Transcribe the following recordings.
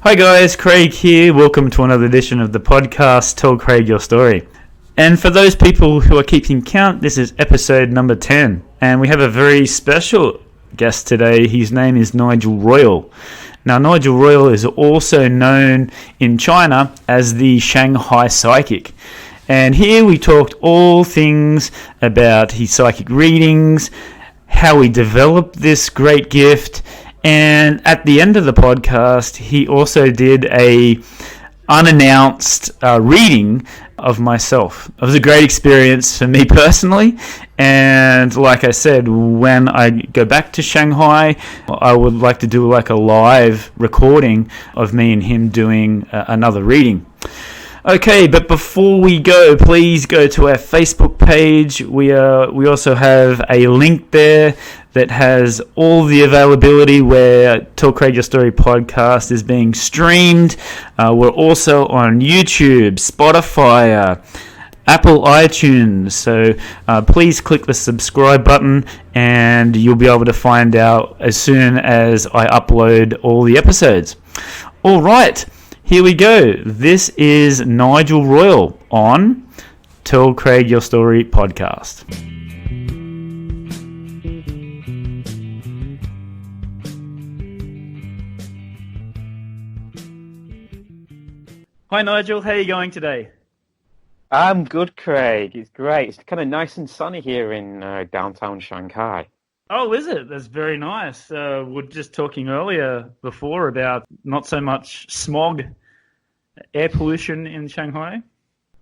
Hi guys, Craig here. Welcome to another edition of the podcast, Tell Craig Your Story. And for those people who are keeping count, this is episode number 10. And we have a very special guest today. His name is Nigel Royle. Now, Nigel Royle is also known in China as the Shanghai Psychic. And here we talked all things about his psychic readings, how he developed this great gift, and at the end of the podcast, he also did a unannounced reading of myself. It was a great experience for me personally, and like I said, when I go back to Shanghai, I would like to do like a live recording of me and him doing another reading. Okay, but before we go, please go to our Facebook page. We also have a link there that has all the availability where Tell Craig Your Story podcast is being streamed. We're also on YouTube, Spotify, Apple iTunes. So please click the subscribe button and you'll be able to find out as soon as I upload all the episodes. All right. Here we go. This is Nigel Royle on Tell Craig Your Story podcast. Hi Nigel, how are you going today? I'm good, Craig. It's great. It's kind of nice and sunny here in downtown Shanghai. Oh, is it? That's very nice. We're just talking earlier before about not so much smog, air pollution in Shanghai.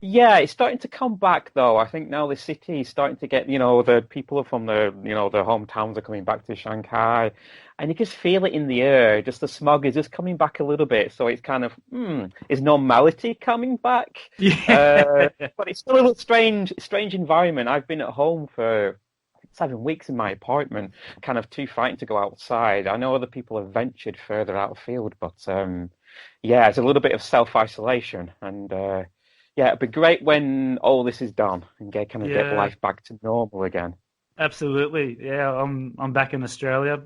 Yeah, it's starting to come back though. I think now the city is starting to get, the people from the hometowns are coming back to Shanghai, and you just feel it in the air. Just the smog is just coming back a little bit. So it's kind of, is normality coming back? Yeah. But it's still a little strange environment. I've been at home for 7 weeks in my apartment, kind of too frightened to go outside. I know other people have ventured further out of field, but yeah, it's a little bit of self-isolation. And yeah, it'd be great when all this is done and get life back to normal again. Absolutely. Yeah, I'm back in Australia,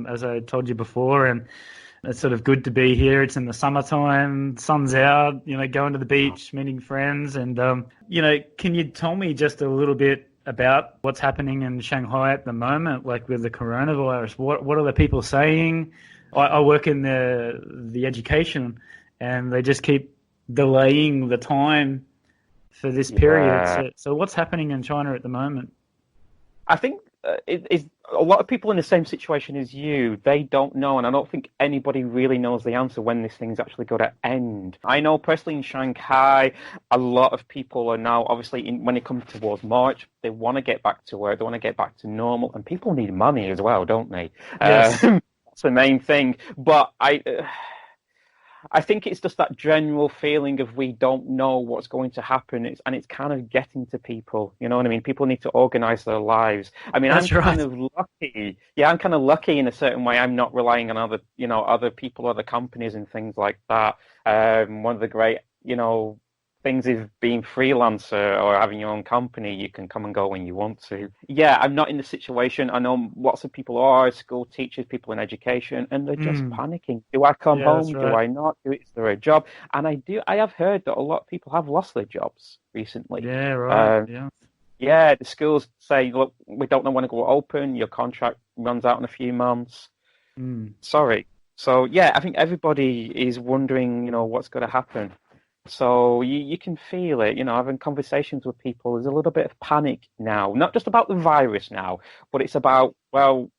as I told you before, and it's sort of good to be here. It's in the summertime, sun's out, going to the beach, meeting friends. And, can you tell me just a little bit about what's happening in Shanghai at the moment, like with the coronavirus? What are the people saying? I work in the education, and they just keep delaying the time for this period. Yeah. So what's happening in China at the moment? I think it's a lot of people in the same situation as you. They don't know, and I don't think anybody really knows the answer when this thing's actually going to end. I know personally in Shanghai, a lot of people are now, obviously, when it comes towards March, they want to get back to work, they want to get back to normal, and people need money as well, don't they? Yes. That's the main thing. But I think it's just that general feeling of we don't know what's going to happen, and it's kind of getting to people. You know what I mean? People need to organize their lives. I mean, That's I'm right. kind of lucky. Yeah, I'm kind of lucky in a certain way. I'm not relying on other people, other companies, and things like that. One of the great, things is being freelancer or having your own company. You can come and go when you want to. Yeah, I'm not in the situation. I know lots of people are, school teachers, people in education, and they're just panicking. Do I come home? That's right. Do I not? Is there a job? And I have heard that a lot of people have lost their jobs recently. Yeah, right. Yeah, the schools say, look, we don't know when it will open. Your contract runs out in a few months. Sorry. So yeah, I think everybody is wondering, what's going to happen. So you can feel it, having conversations with people. There's a little bit of panic now, not just about the virus now, but it's about, well,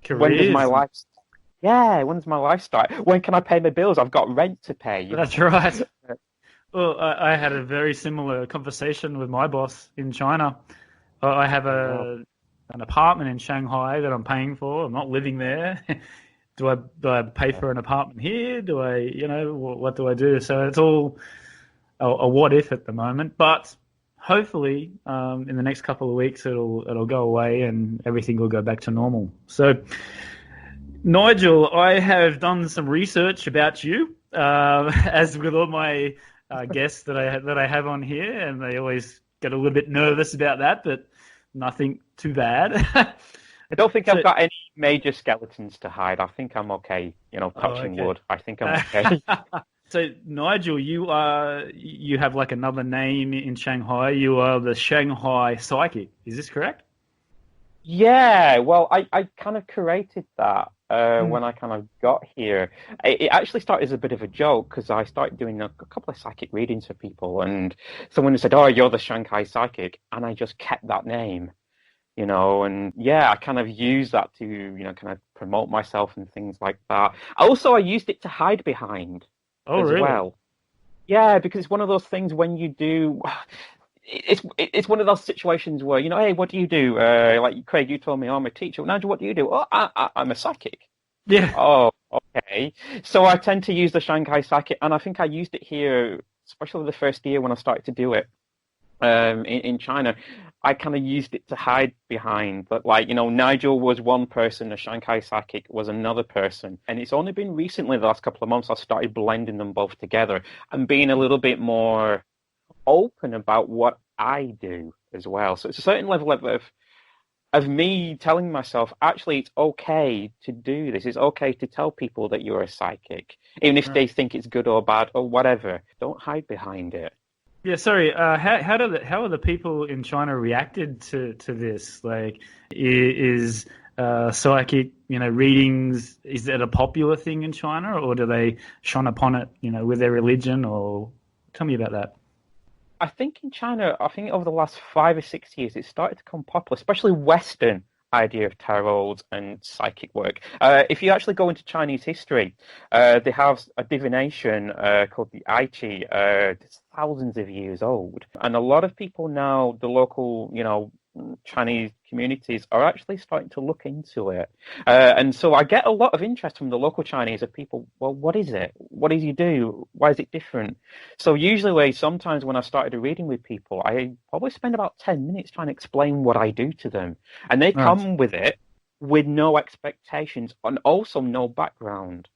when does my life start? Yeah, when does my life start? When can I pay my bills? I've got rent to pay. That's right. Well, I had a very similar conversation with my boss in China. I have an apartment in Shanghai that I'm paying for. I'm not living there. Do I pay for an apartment here? Do I, what do I do? So it's all a what if at the moment, but hopefully in the next couple of weeks it'll go away and everything will go back to normal. So Nigel, I have done some research about you, as with all my guests that I have on here, and they always get a little bit nervous about that, but nothing too bad. I don't think I've got any major skeletons to hide. I think I'm okay. Touching wood. I think I'm okay. So, Nigel, you have like another name in Shanghai. You are the Shanghai Psychic. Is this correct? Yeah, well, I kind of created that when I kind of got here. It actually started as a bit of a joke because I started doing a couple of psychic readings for people, and someone said, "Oh, you're the Shanghai Psychic," and I just kept that name, and yeah, I kind of used that to, kind of promote myself and things like that. Also, I used it to hide behind Oh, as really? well. Yeah, because it's one of those things when you do. It's one of those situations where, hey, what do you do? Like Craig, you told me, I'm a teacher. Nigel, what do you do? Oh, I'm a psychic. Yeah. Oh, okay. So I tend to use the Shanghai Psychic, and I think I used it here, especially the first year when I started to do it in China. I kind of used it to hide behind, but Nigel was one person, the Shanghai Psychic was another person, and it's only been recently, the last couple of months, I started blending them both together and being a little bit more open about what I do as well. So it's a certain level of me telling myself, actually, it's okay to do this. It's okay to tell people that you're a psychic, even if they think it's good or bad or whatever. Don't hide behind it. Yeah, sorry. How are the people in China reacted to this? Like, is psychic, readings, is it a popular thing in China, or do they shun upon it, with their religion? Or tell me about that. I think in China, I think over the last 5 or 6 years, it started to become popular, especially Western idea of tarot and psychic work. If you actually go into Chinese history, they have a divination called the I Ching. It's thousands of years old, and a lot of people now, the local, Chinese communities are actually starting to look into it. And so I get a lot of interest from the local Chinese of people, well, what is it? What does you do? Why is it different? So usually sometimes when I started a reading with people, I probably spend about 10 minutes trying to explain what I do to them. And they Right. come with it with no expectations and also no background.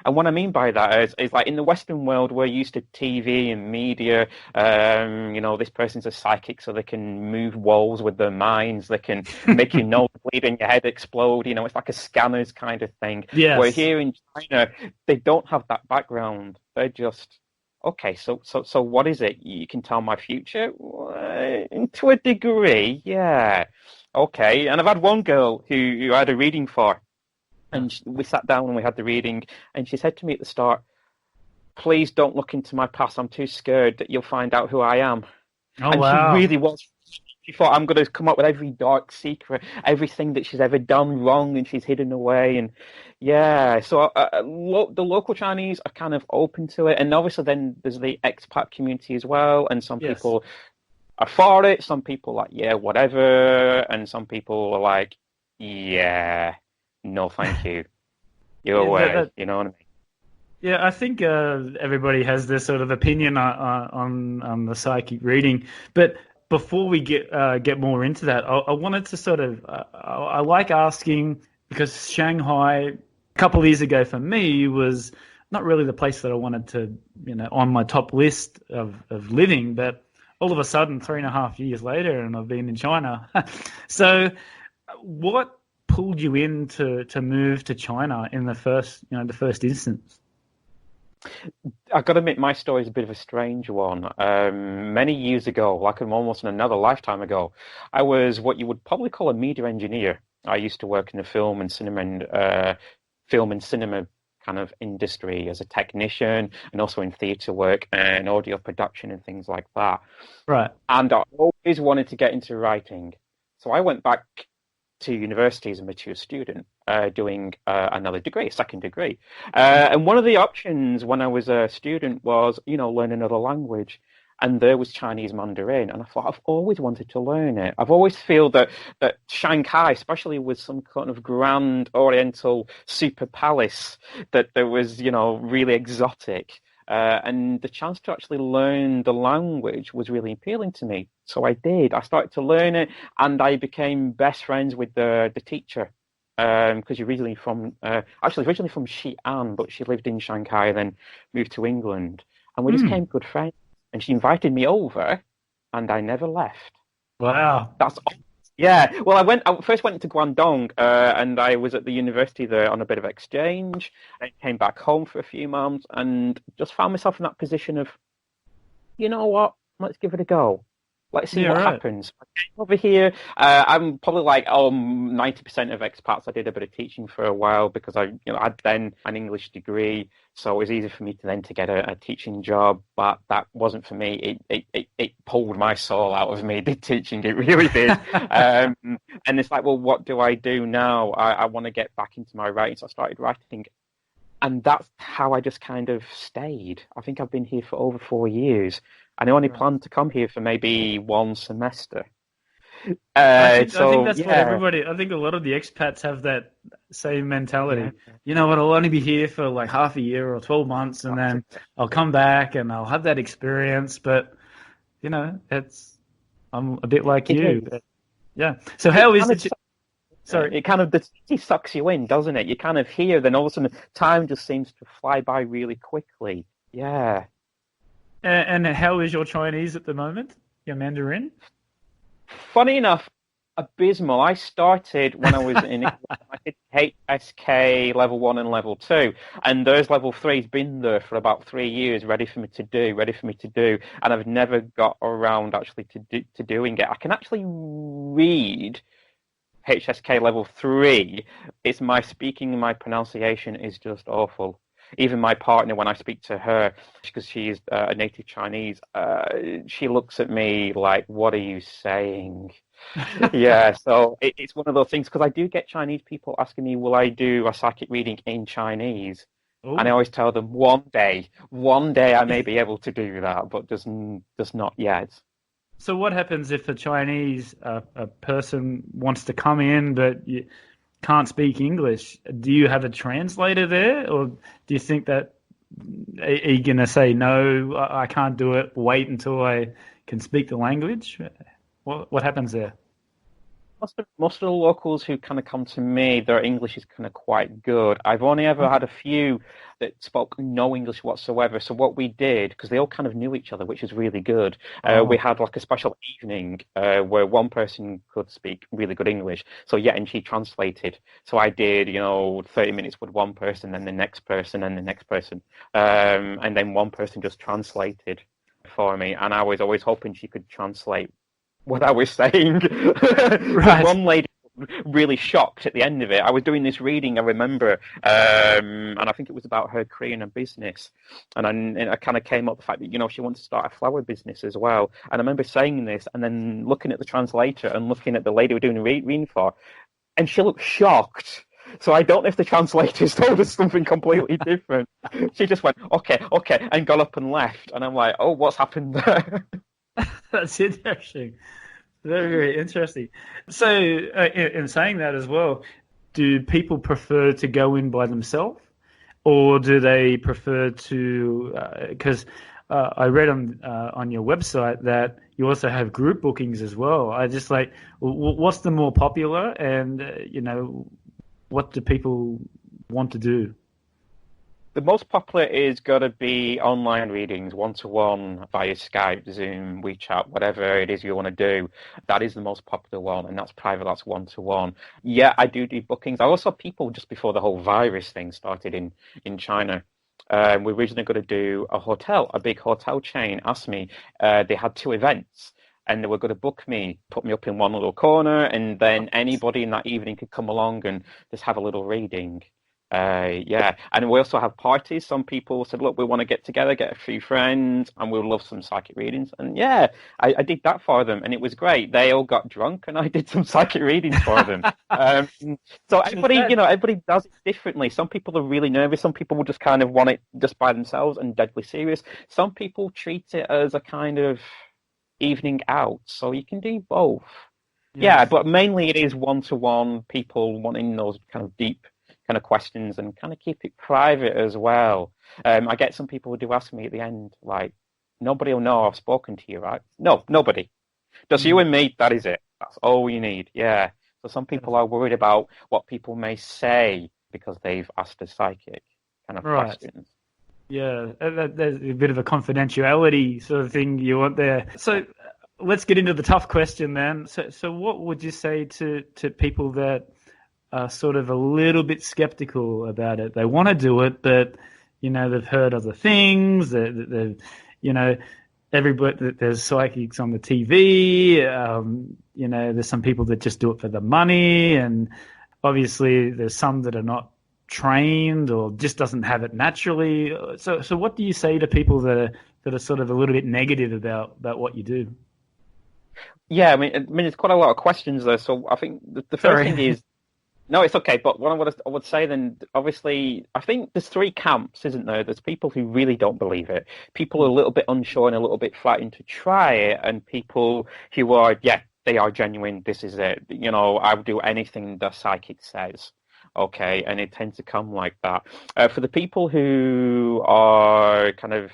And what I mean by that is like in the Western world, we're used to TV and media. This person's a psychic, so they can move walls with their minds. They can make your nose bleed and your head explode. It's like a scanners kind of thing. Where Yes. here in China, they don't have that background. They're just, okay, so what is it? You can tell my future? To a degree, yeah. Okay. And I've had one girl who I had a reading for. And we sat down and we had the reading, and she said to me at the start, please don't look into my past. I'm too scared that you'll find out who I am. Oh, And she wow. really was. She thought, I'm going to come up with every dark secret, everything that she's ever done wrong and she's hidden away. And yeah, so the local Chinese are kind of open to it. And obviously then there's the expat community as well. And some Yes. people are for it. Some people are like, yeah, whatever. And some people are like, yeah, no, thank you. Your Yeah, way, you know what I mean? yeah, I think everybody has this sort of opinion on the psychic reading, but before we get more into that, I wanted to sort of I like asking because Shanghai a couple of years ago for me was not really the place that I wanted to, on my top list of living, but all of a sudden 3.5 years later, and I've been in China. So, what pulled you in to move to China in the first instance? I've got to admit, my story is a bit of a strange one. Many years ago, like almost in another lifetime ago, I was what you would probably call a media engineer. I used to work in the film and cinema kind of industry as a technician, and also in theatre work and audio production and things like that. Right. And I always wanted to get into writing, so I went back to university as a mature student, doing another degree, a second degree. And one of the options when I was a student was, learn another language. And there was Chinese Mandarin. And I thought, I've always wanted to learn it. I've always feel that Shanghai, especially with some kind of grand oriental super palace, that there was, really exotic. And the chance to actually learn the language was really appealing to me. So I did. I started to learn it, and I became best friends with the teacher. Because you're originally originally from Xi'an, but she lived in Shanghai, then moved to England, and we just Hmm. became good friends. And she invited me over, and I never left. Wow. That's Yeah, well, I first went to Guangdong, and I was at the university there on a bit of exchange. I came back home for a few months and just found myself in that position of, you know what? Let's give it a go. Let's see Yeah, what right. happens. Over here, I'm probably like 90% of expats. I did a bit of teaching for a while because I'd then an English degree, so it was easy for me to then to get a teaching job. But that wasn't for me. It pulled my soul out of me. Did teaching? It really did. Um, and it's like, well, what do I do now? I want to get back into my writing, so I started writing, and that's how I just kind of stayed. I think I've been here for over 4 years, and I only Right. planned to come here for maybe one semester. I think So that's what yeah, everybody. I think a lot of the expats have that same yeah, mentality. You know what? I'll only be here for like half a year or 12 months, and that's then it. I'll come back and I'll have that experience. But it's I'm a bit like It is. you. Yeah. So It how is kind of, it? yeah, Sorry. it kind of the city sucks you in, doesn't it? You kind of hear, then all of a sudden time just seems to fly by really quickly. Yeah. And how is your Chinese at the moment? Your Mandarin? Funny enough, abysmal. I started when I was in England. I did HSK level 1 and level 2, and those level 3's been there for about 3 years, ready for me to do, and I've never got around actually to doing it. I can actually read HSK level 3. It's my speaking and my pronunciation is just awful. Even my partner, when I speak to her, because she's a native Chinese, she looks at me like, "What are you saying?" Yeah, so it's one of those things because I do get Chinese people asking me, "Will I do a psychic reading in Chinese?" And I Oh. always tell them, one day I may be able to do that, but just not yet. So what happens if a Chinese a person wants to come in but you can't speak English? Do you have a translator there, or do you think that are you gonna say no? I can't do it. Wait until I can speak the language. What happens there? Most of the locals who kind of come to me, their English is kind of quite good. I've only ever Okay. had a few that spoke no English whatsoever. So what we did, because they all kind of knew each other, which was really good, we Oh, had like a special evening where one person could speak really good English. So yeah, and she translated. So I did, 30 minutes with one person, then the next person, and the next person, and then one person just translated for me. And I was always hoping she could translate what I was saying. Because right. one lady was really shocked at the end of it. I was doing this reading, I remember, and I think it was about her creating a business. And I kind of came up with the fact that, she wanted to start a flower business as well. And I remember saying this and then looking at the translator and looking at the lady we're doing the reading for, and she looked shocked. So I don't know if the translators told us something completely different. She just went, okay, okay, and got up and left. And I'm like, oh, what's happened there? That's interesting. Very, very interesting. So, in saying that as well, do people prefer to go in by themselves, or do they prefer to? Because I read on your website that you also have group bookings as well. I just like, what's the more popular, and what do people want to do? The most popular is going to be online readings, one-to-one via Skype, Zoom, WeChat, whatever it is you want to do. That is the most popular one, and that's private, that's one-to-one. Yeah, I do bookings. I also had people just before the whole virus thing started in China. We were originally going to do a big hotel chain asked me. They had two events. And they were going to book me, put me up in one little corner, and then anybody in that evening could come along and just have a little reading. Yeah, and we also have parties. Some people said, "Look, we want to get together, get a few friends, and we'll love some psychic readings." And yeah, I did that for them, and it was great. They all got drunk, and I did some psychic readings for them. Um, so everybody, That everybody does it differently. Some people are really nervous. Some people will just kind of want it just by themselves and deadly serious. Some people treat it as a kind of evening out, so you can do both. Yeah, yes. but mainly it is one-to-one, people wanting those kind of deep kind of questions and kind of keep it private as well. I get some people who do ask me at the end, like, nobody will know I've spoken to you, right? No, nobody. Just you Mm, and me, that is it. That's all you need. Yeah. So some people that's are worried about what people may say because they've asked a psychic kind of right. questions. Yeah, there's a bit of a confidentiality sort of thing you want there. So, let's get into the tough question then. So what would you say to people that are sort of a little bit skeptical about it? They want to do it, but they've heard other things. They've everybody, there's psychics on the TV. There's some people that just do it for the money, and obviously there's some that are not trained or just doesn't have it naturally. So what do you say to people that are sort of a little bit negative about what you do? Yeah, I mean, there's quite a lot of questions there. So I think the first thing is, no, it's okay. But what I would say then, obviously, I think there's three camps, isn't there? There's people who really don't believe it, people a little bit unsure and a little bit frightened to try it, and people who are, yeah, they are genuine. This is it. I would do anything the psychic says. Okay, and it tends to come like that. For the people who are kind of,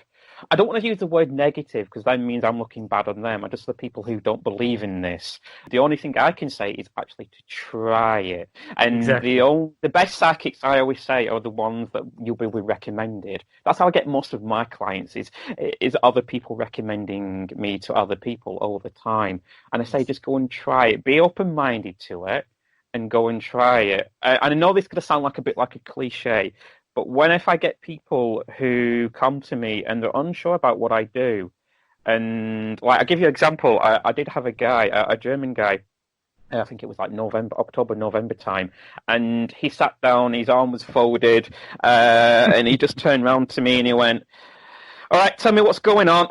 I don't want to use the word negative because that means I'm looking bad on them. Just the people who don't believe in this. The only thing I can say is actually to try it. And exactly. The best psychics, I always say, are the ones that you'll be recommended. That's how I get most of my clients is other people recommending me to other people all the time. And I say, just go and try it. Be open-minded to it and go and try it. And I know this is going to sound like a bit like a cliche, but if I get people who come to me and they're unsure about what I do, and like I'll give you an example. I did have a guy, a German guy, I think it was like October, November time, and he sat down, his arm was folded, and he just turned around to me and he went, "All right, tell me what's going on,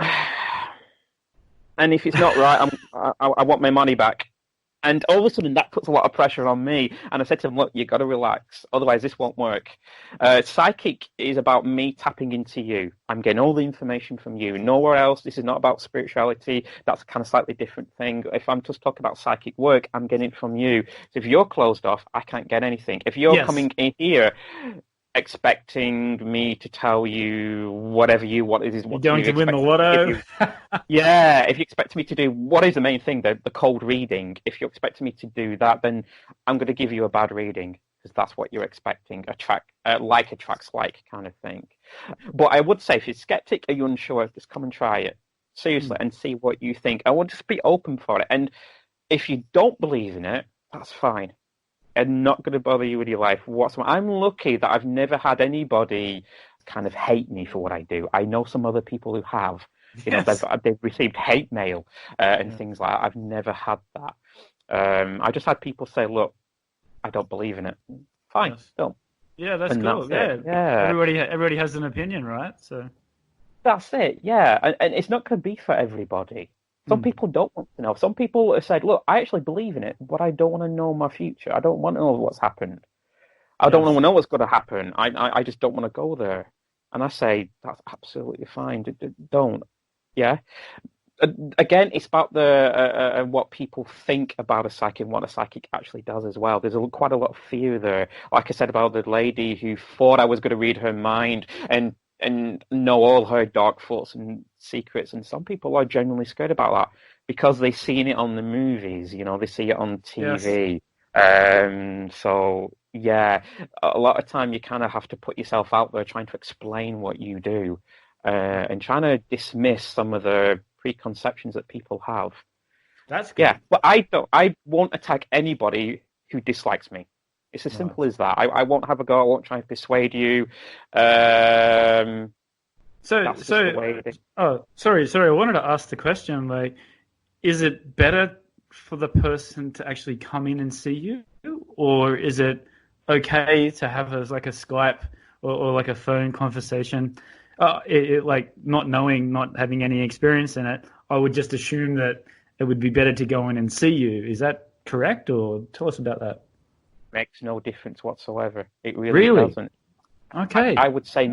and if it's not right, I want my money back." And all of a sudden, that puts a lot of pressure on me. And I said to him, look, you got to relax. Otherwise, this won't work. Psychic is about me tapping into you. I'm getting all the information from you. Nowhere else. This is not about spirituality. That's a kind of slightly different thing. If I'm just talking about psychic work, I'm getting it from you. So if you're closed off, I can't get anything. If you're coming in here expecting me to tell you whatever you want, is what you're going to win the lotto. If you expect me to do what is the main thing, the cold reading. If you expect me to do that, then I'm going to give you a bad reading because that's what you're expecting. Like attracts like kind of thing. But I would say, if you're skeptic or you're unsure, just come and try it seriously and see what you think. I want to just be open for it. And if you don't believe in it, that's fine. And not going to bother you with your life whatsoever. I'm lucky that I've never had anybody kind of hate me for what I do. I know some other people who have. They've received hate mail and things like that. I've never had that. I just had people say, "Look, I don't believe in it." Fine, don't. Yeah, that's cool. Yeah. Everybody has an opinion, right? So that's it. Yeah, and it's not going to be for everybody. Some people don't want to know. Some people have said, look, I actually believe in it, but I don't want to know my future. I don't want to know what's happened. I don't want to know what's going to happen. I just don't want to go there. And I say, that's absolutely fine. Don't. Yeah. Again, it's about the what people think about a psychic and what a psychic actually does as well. There's quite a lot of fear there. Like I said about the lady who thought I was going to read her mind and know all her dark thoughts and secrets. And some people are genuinely scared about that because they've seen it on the movies, they see it on TV. Yes. So, yeah, a lot of time you kind of have to put yourself out there trying to explain what you do and trying to dismiss some of the preconceptions that people have. That's good. Yeah, but I won't attack anybody who dislikes me. It's as simple as that. I won't have a go. I won't try and persuade you. Sorry. I wanted to ask the question, like, is it better for the person to actually come in and see you? Or is it okay to have a Skype or like a phone conversation? Like not having any experience in it, I would just assume that it would be better to go in and see you. Is that correct? Or tell us about that. Makes no difference whatsoever. It really doesn't. Okay. I would say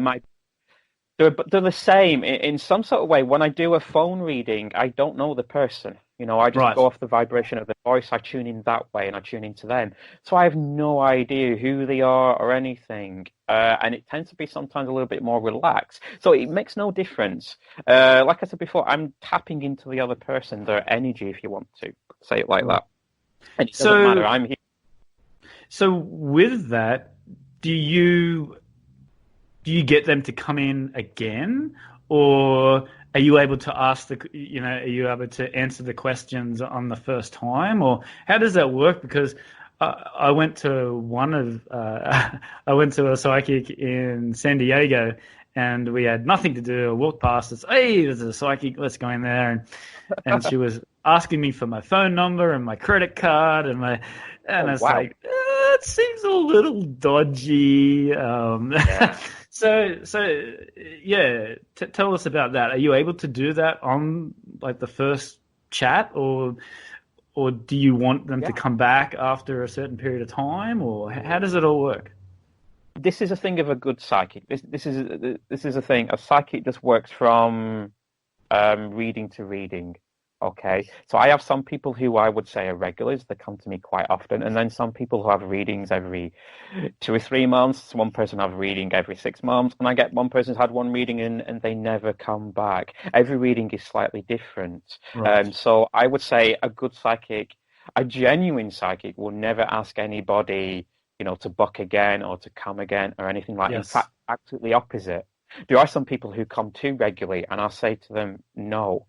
they're the same in some sort of way. When I do a phone reading, I don't know the person. I just go off the vibration of the voice. I tune in that way, and I tune into them. So I have no idea who they are or anything. And it tends to be sometimes a little bit more relaxed. So it makes no difference. Like I said before, I'm tapping into the other person, their energy, if you want to say it like that. And it doesn't matter. I'm here. So with that, do you get them to come in again, or are you able to ask are you able to answer the questions on the first time, or how does that work? Because I went to I went to a psychic in San Diego, and we had nothing to do. I walked past us. Hey, there's a psychic. Let's go in there, and she was asking me for my phone number and my credit card and Oh, it's wow. like it seems a little dodgy. Yeah. So yeah, tell us about that. Are you able to do that on like the first chat, or do you want them to Yeah. come back after a certain period of time, or how does it all work? This is a thing of a good psychic. This is a thing. A psychic just works from reading to reading. Okay, so I have some people who I would say are regulars. They come to me quite often, and then some people who have readings every 2 or 3 months. One person have a reading every 6 months, and I get one person's had one reading and they never come back. Every reading is slightly different. Right. So I would say a good psychic, a genuine psychic, will never ask anybody, to book again or to come again or anything like. In Yes. fact, absolutely opposite. There are some people who come too regularly, and I'll say to them, no.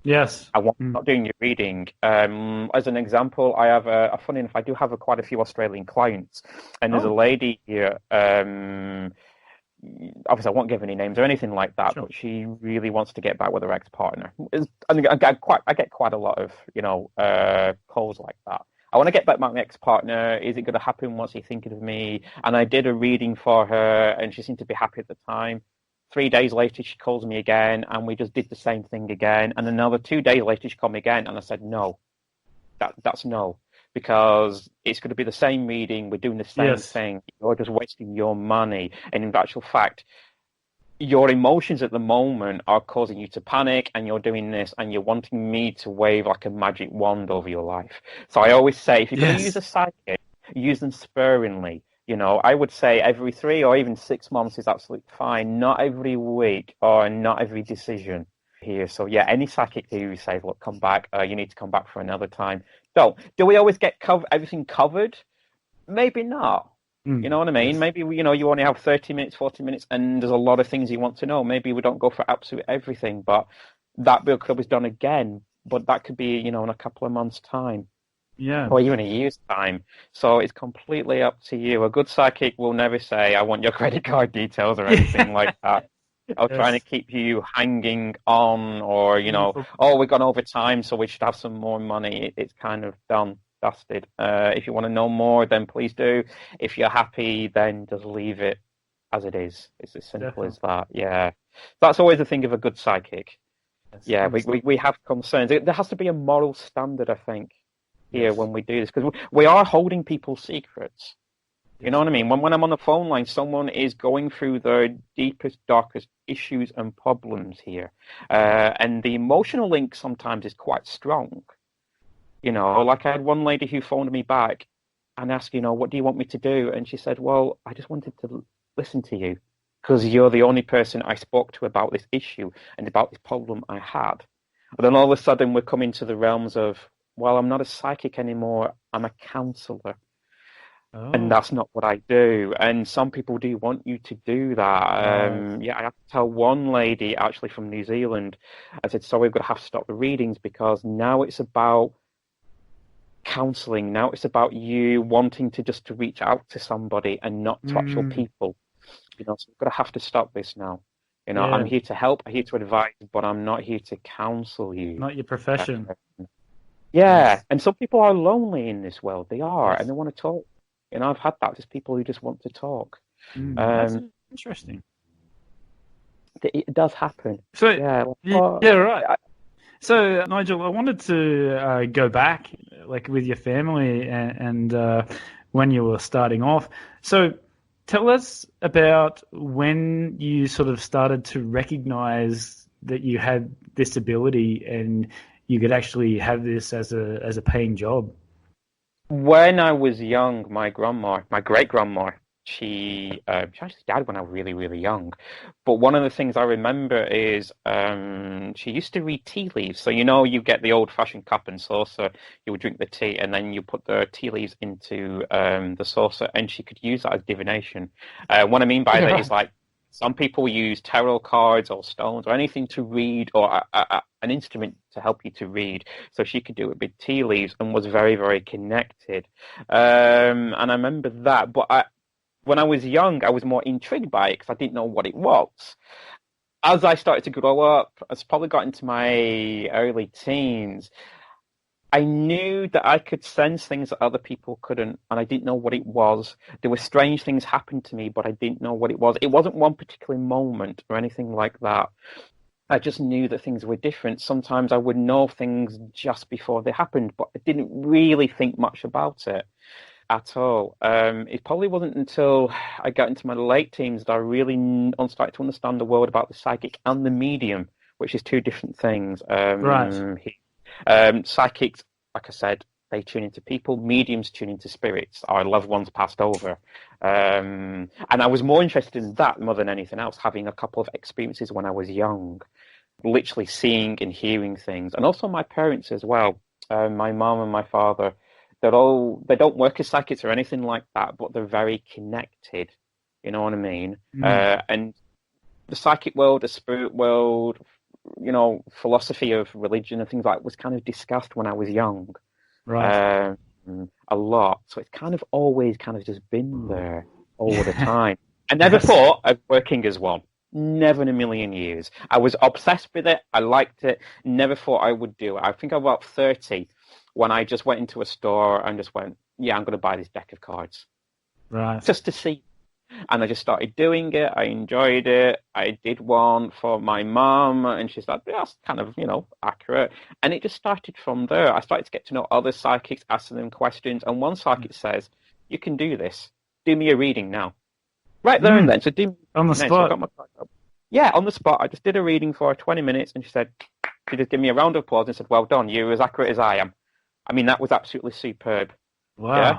Yes. I want Mm. not doing your reading. As an example, I have funny enough, I do have quite a few Australian clients, and there's a Oh, lady here. Obviously, I won't give any names or anything like that, sure. but she really wants to get back with her ex-partner. I get quite a lot of calls like that. I want to get back with my ex-partner. Is it going to happen? What's he thinking of me? And I did a reading for her, and she seemed to be happy at the time. 3 days later, she calls me again, and we just did the same thing again. And another 2 days later, she called me again, and I said, no, that's no, because it's going to be the same reading. We're doing the same Yes. thing. You're just wasting your money. And in actual fact, your emotions at the moment are causing you to panic, and you're doing this, and you're wanting me to wave like a magic wand over your life. So I always say, if you're going to use Yes. a psychic, use them sparingly. I would say every 3 or even 6 months is absolutely fine. Not every week or not every decision here. So yeah, any psychic who says, look, come back, you need to come back for another time. Don't. Do we always get everything covered? Maybe not. You Mm. know what I mean? Yes. Maybe you only have 30 minutes, 40 minutes, and there's a lot of things you want to know. Maybe we don't go for absolute everything, but that book club is done again. But that could be, in a couple of months' time Yeah. or even a year's time. So it's completely up to you. A good psychic will never say, I want your credit card details or anything like that. Or trying to Yes. keep you hanging on, or, Wonderful. oh, we've gone over time, so we should have some more money. It's kind of done, dusted. If you want to know more, then please do. If you're happy, then just leave it as it is. It's as simple Definitely. as that. Yeah. That's always the thing of a good psychic. Yes. Yeah, Understood. we have concerns. There has to be a moral standard, I think, here Yes. when we do this, because we are holding people's secrets. You know Yes. what I mean? When I'm on the phone line, someone is going through their deepest, darkest issues and problems here. And the emotional link sometimes is quite strong. Like I had one lady who phoned me back and asked, what do you want me to do? And she said, well, I just wanted to listen to you because you're the only person I spoke to about this issue and about this problem I had. And then all of a sudden we're coming to the realms of, well, I'm not a psychic anymore. I'm a counselor. And Oh, that's not what I do. And some people do want you to do that. right. Yeah, I have to tell one lady actually from New Zealand, I said, sorry, we're going to have to stop the readings because now it's about counseling. Now it's about you wanting to reach out to somebody and not to actual Mm, people. So we're going to have to stop this now. I'm yeah. here to help, I'm here to advise, but I'm not here to counsel you. Not your Uh, profession. yeah, Yes. and some people are lonely in this world. They are, and Yes. they want to talk. I've had that. Just people who just want to talk. That's Um, interesting. it does happen. So, Yeah. yeah, right. So, Nigel, I wanted to go back, like with your family and when you were starting off. So, tell us about when you sort of started to recognize that you had this ability and you could actually have this as a paying job. When I was young, my grandma, my great grandma, she actually died when I was really, really young. But one of the things I remember is she used to read tea leaves. So you get the old-fashioned cup and saucer. You would drink the tea, and then you put the tea leaves into the saucer, and she could use that as divination. What I mean by Yeah, that is right. like Some people use tarot cards or stones or anything to read, or an instrument to help you to read. So she could do it with tea leaves and was very, very connected. And I remember that. But when I was young, I was more intrigued by it because I didn't know what it was. As I started to grow up, I probably got into my early teens, I knew that I could sense things that other people couldn't, and I didn't know what it was. There were strange things happened to me, but I didn't know what it was. It wasn't one particular moment or anything like that. I just knew that things were different. Sometimes I would know things just before they happened, but I didn't really think much about it at all. It probably wasn't until I got into my late teens that I really started to understand the world about the psychic and the medium, which is two different things. Right. Psychics, like I said, they tune into people. Mediums tune into spirits, our loved ones passed over. And I was more interested in that more than anything else, having a couple of experiences when I was young, literally seeing and hearing things. And also my parents as well, my mom and my father, they don't work as psychics or anything like that, but they're very connected. You know what I mean? And the psychic world, the spirit world, philosophy of religion and things like that was kind of discussed when I was young, Right. a lot. So it's kind of always kind of just been there all the time. I never thought of working as one. Never in a million years. I was obsessed with it. I liked it. Never thought I would do it. I think I was about 30 when I just went into a store and just went, yeah, I'm going to buy this deck of cards. Right. Just to see. And I just started doing it. I enjoyed it. I did one for my mum, and she's like, yeah, that's kind of, accurate. And it just started from there. I started to get to know other psychics, asking them questions. And one psychic says, you can do this. Do me a reading now. Right there and then. So do me on the spot. spot. So I got my card up. Yeah, on the spot. I just did a reading for 20 minutes, and she just gave me a round of applause and said, well done. You're as accurate as I am. I mean, that was absolutely superb. Wow. Yeah?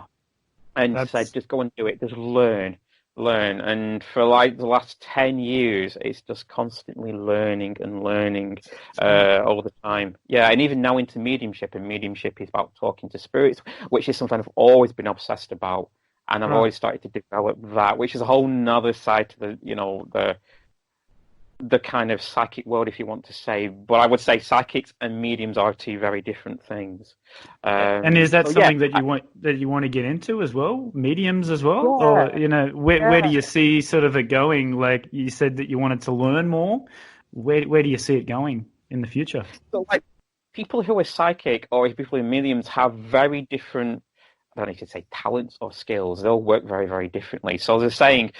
And said, just go and do it. Just learn. And for like the last 10 years it's just constantly learning all the time. Yeah, and even now into mediumship, and mediumship is about talking to spirits, which is something I've always been obsessed about, and I've always started to develop that, which is a whole nother side to the kind of psychic world, if you want to say. But I would say psychics and mediums are two very different things. And is that something that you want to get into as well, mediums as well, or where do you see sort of it going? Like you said that you wanted to learn more. Where do you see it going in the future? So, like, people who are psychic or people who are mediums have very different, I don't know if you say talents or skills. They'll work very, very differently. So they're saying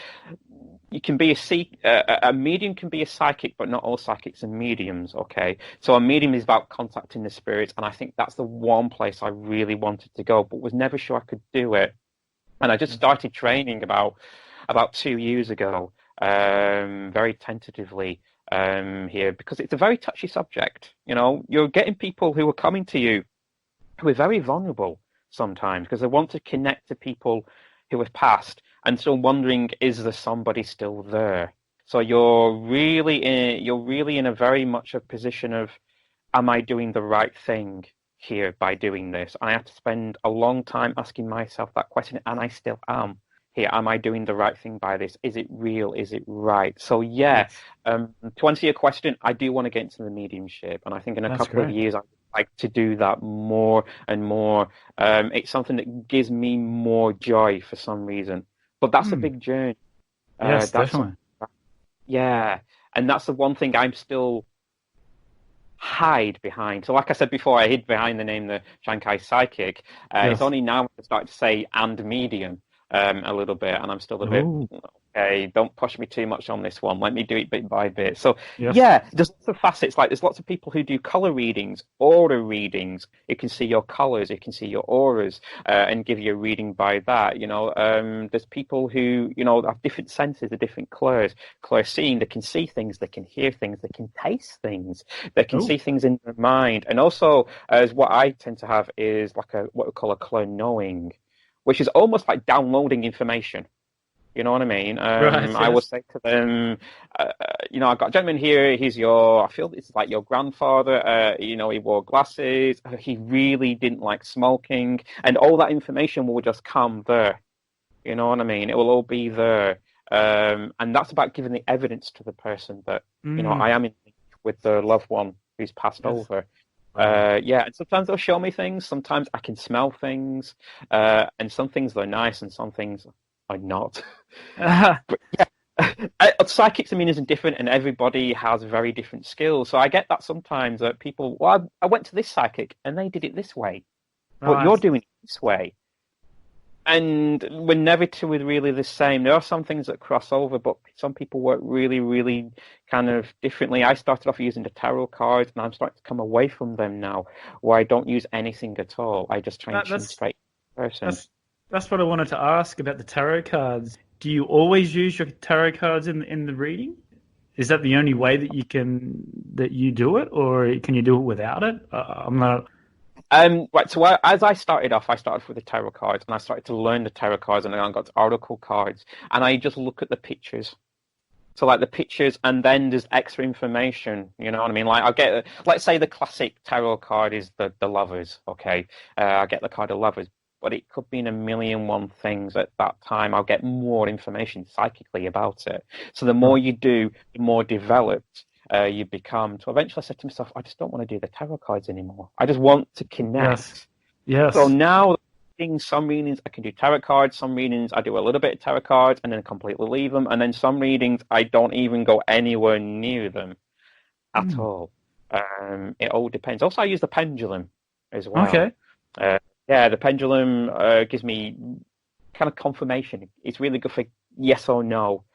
you can be a medium can be a psychic, but not all psychics are mediums. Okay, so a medium is about contacting the spirits, and I think that's the one place I really wanted to go, but was never sure I could do it. And I just started training about 2 years ago, very tentatively here, because it's a very touchy subject. You're getting people who are coming to you who are very vulnerable sometimes because they want to connect to people who have passed, and still wondering, is there somebody still there? So you're really in a very much a position of, am I doing the right thing here by doing this? And I have to spend a long time asking myself that question, and I still am here. Am I doing the right thing by this? Is it real? Is it right? So to answer your question, I do want to get into the mediumship, and I think in a couple of years I would like to do that more and more. It's something that gives me more joy for some reason. But that's a big journey. Yes, definitely. Yeah, and that's the one thing I'm still hide behind. So like I said before, I hid behind the name the Shanghai Psychic. It's only now I start to say and medium a little bit, and I'm still a bit, okay, don't push me too much on this one. Let me do it bit by bit. So yeah, there's lots of facets. Like there's lots of people who do color readings, aura readings. You can see your colors, you can see your auras, and give you a reading by that. There's people who have different senses, the different clairs seeing. They can see things, they can hear things, they can taste things, they can see things in their mind. And also, as what I tend to have is like what we call a clair knowing, which is almost like downloading information. You know what I mean? I would say to them, I've got a gentleman here. I feel it's like your grandfather. He wore glasses. He really didn't like smoking. And all that information will just come there. You know what I mean? It will all be there. And that's about giving the evidence to the person that, I am in link with the loved one who's passed over. Wow. And sometimes they'll show me things. Sometimes I can smell things, and some things are nice, and some things are not. But psychics and mediums are different, and everybody has very different skills. So I get that sometimes that people, well, I went to this psychic and they did it this way, but you're doing it this way. And we're never two really the same. There are some things that cross over, but some people work really, really kind of differently. I started off using the tarot cards, and I'm starting to come away from them now, where I don't use anything at all. I just try and tune straight to the person. That's what I wanted to ask about the tarot cards. Do you always use your tarot cards in the reading? Is that the only way that you do it, or can you do it without it? I'm not. Right. So as I started off with the tarot cards, and I started to learn the tarot cards, and then I got to oracle cards, and I just look at the pictures. So like the pictures, and then there's extra information. You know what I mean? Like I'll get, let's say the classic tarot card is the lovers. Okay, I get the card of lovers, but it could be in 1,000,001 things at that time. I'll get more information psychically about it. So the more you do, the more developed you become. So eventually I said to myself, I just don't want to do the tarot cards anymore. I just want to connect. Yes. So now, some readings I can do tarot cards, some readings I do a little bit of tarot cards and then completely leave them, and then some readings I don't even go anywhere near them at all. It all depends. Also, I use the pendulum as well. Okay. The pendulum gives me kind of confirmation. It's really good for yes or no.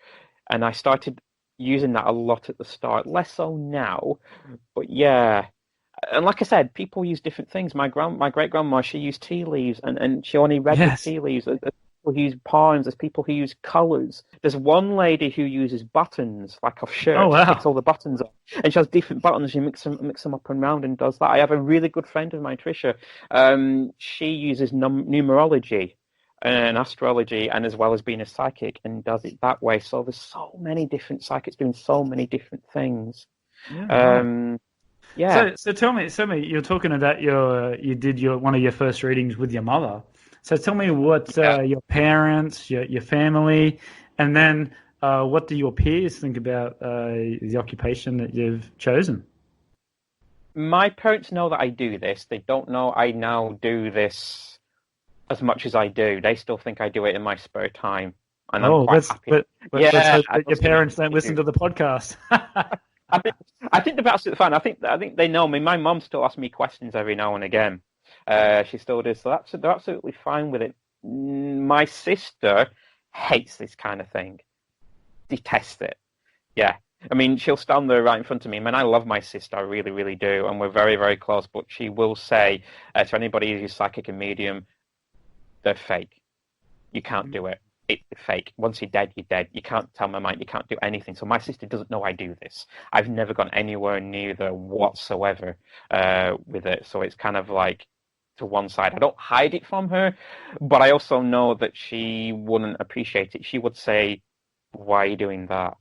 And I started using that a lot at the start, less so now, but yeah. And like I said, people use different things. My great grandma, she used tea leaves, and she only read the tea leaves. There's people who use poems. There's people who use colours. There's one lady who uses buttons, like off shirts. Oh, wow. She picks all the buttons up, and she has different buttons. She mix them up and round and does that. I have a really good friend of mine, Trisha. She uses numerology and astrology, and as well as being a psychic, and does it that way. So there's so many different psychics doing so many different things. So tell me, you're talking about you did one of your first readings with your mother. So tell me what your parents, your family, and then what do your peers think about the occupation that you've chosen? My parents know that I do this. They don't know I now do this as much as I do. They still think I do it in my spare time, and I'm quite happy. But let's hope that your parents don't listen to the podcast. I think they're absolutely fine. I think they know me. My mum still asks me questions every now and again. She still does. So they're absolutely fine with it. My sister hates this kind of thing. Detests it. Yeah. I mean, she'll stand there right in front of me. I mean, I love my sister. I really, really do. And we're very, very close. But she will say to anybody who's psychic and medium, they're fake. You can't do it. It's fake. Once you're dead, you're dead. You can't tell my mind. You can't do anything. So my sister doesn't know I do this. I've never gone anywhere near there whatsoever with it. So it's kind of like to one side. I don't hide it from her, but I also know that she wouldn't appreciate it. She would say, why are you doing that?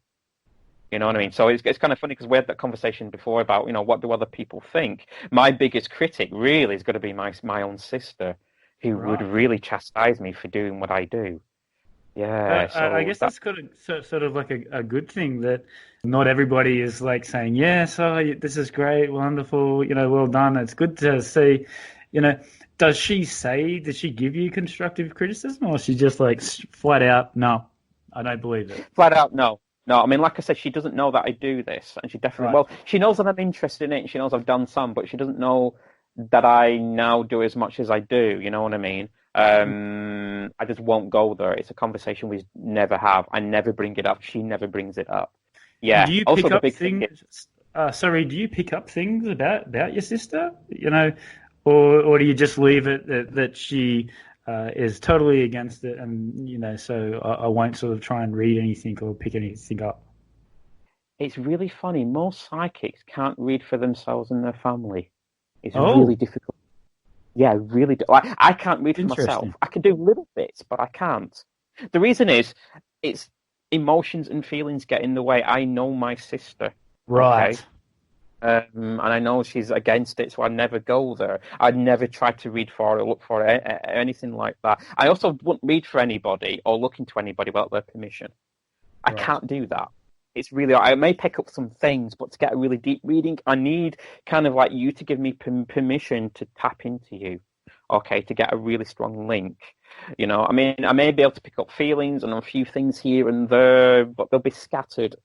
You know what I mean? So it's kind of funny because we had that conversation before about, what do other people think? My biggest critic really is going to be my own sister, who would really chastise me for doing what I do. Yeah, so I guess that's kind of sort of like a good thing, that not everybody is like saying, yes, this is great, wonderful, well done. It's good to see, does she give you constructive criticism, or is she just like flat out, no, I don't believe it? Flat out, no. No, I mean, like I said, she doesn't know that I do this, and she definitely, well, she knows that I'm interested in it, and she knows I've done some, but she doesn't know that I now do as much as I do, you know what I mean? I just won't go there. It's a conversation we never have. I never bring it up. She never brings it up. Yeah. Do you pick up things? Do you pick up things about your sister? Or do you just leave it that she is totally against it, and so I won't sort of try and read anything or pick anything up? It's really funny. Most psychics can't read for themselves and their family. It's really difficult. Yeah, really. I can't read for myself. I can do little bits, but I can't. The reason is, it's emotions and feelings get in the way. I know my sister. Right. Okay? And I know she's against it, so I never go there. I'd never try to read for her or look for her, anything like that. I also wouldn't read for anybody or look into anybody without their permission. I can't do that. It's really, I may pick up some things, but to get a really deep reading, I need kind of like you to give me permission to tap into you, okay, to get a really strong link. You know, I mean, I may be able to pick up feelings and a few things here and there, but they'll be scattered.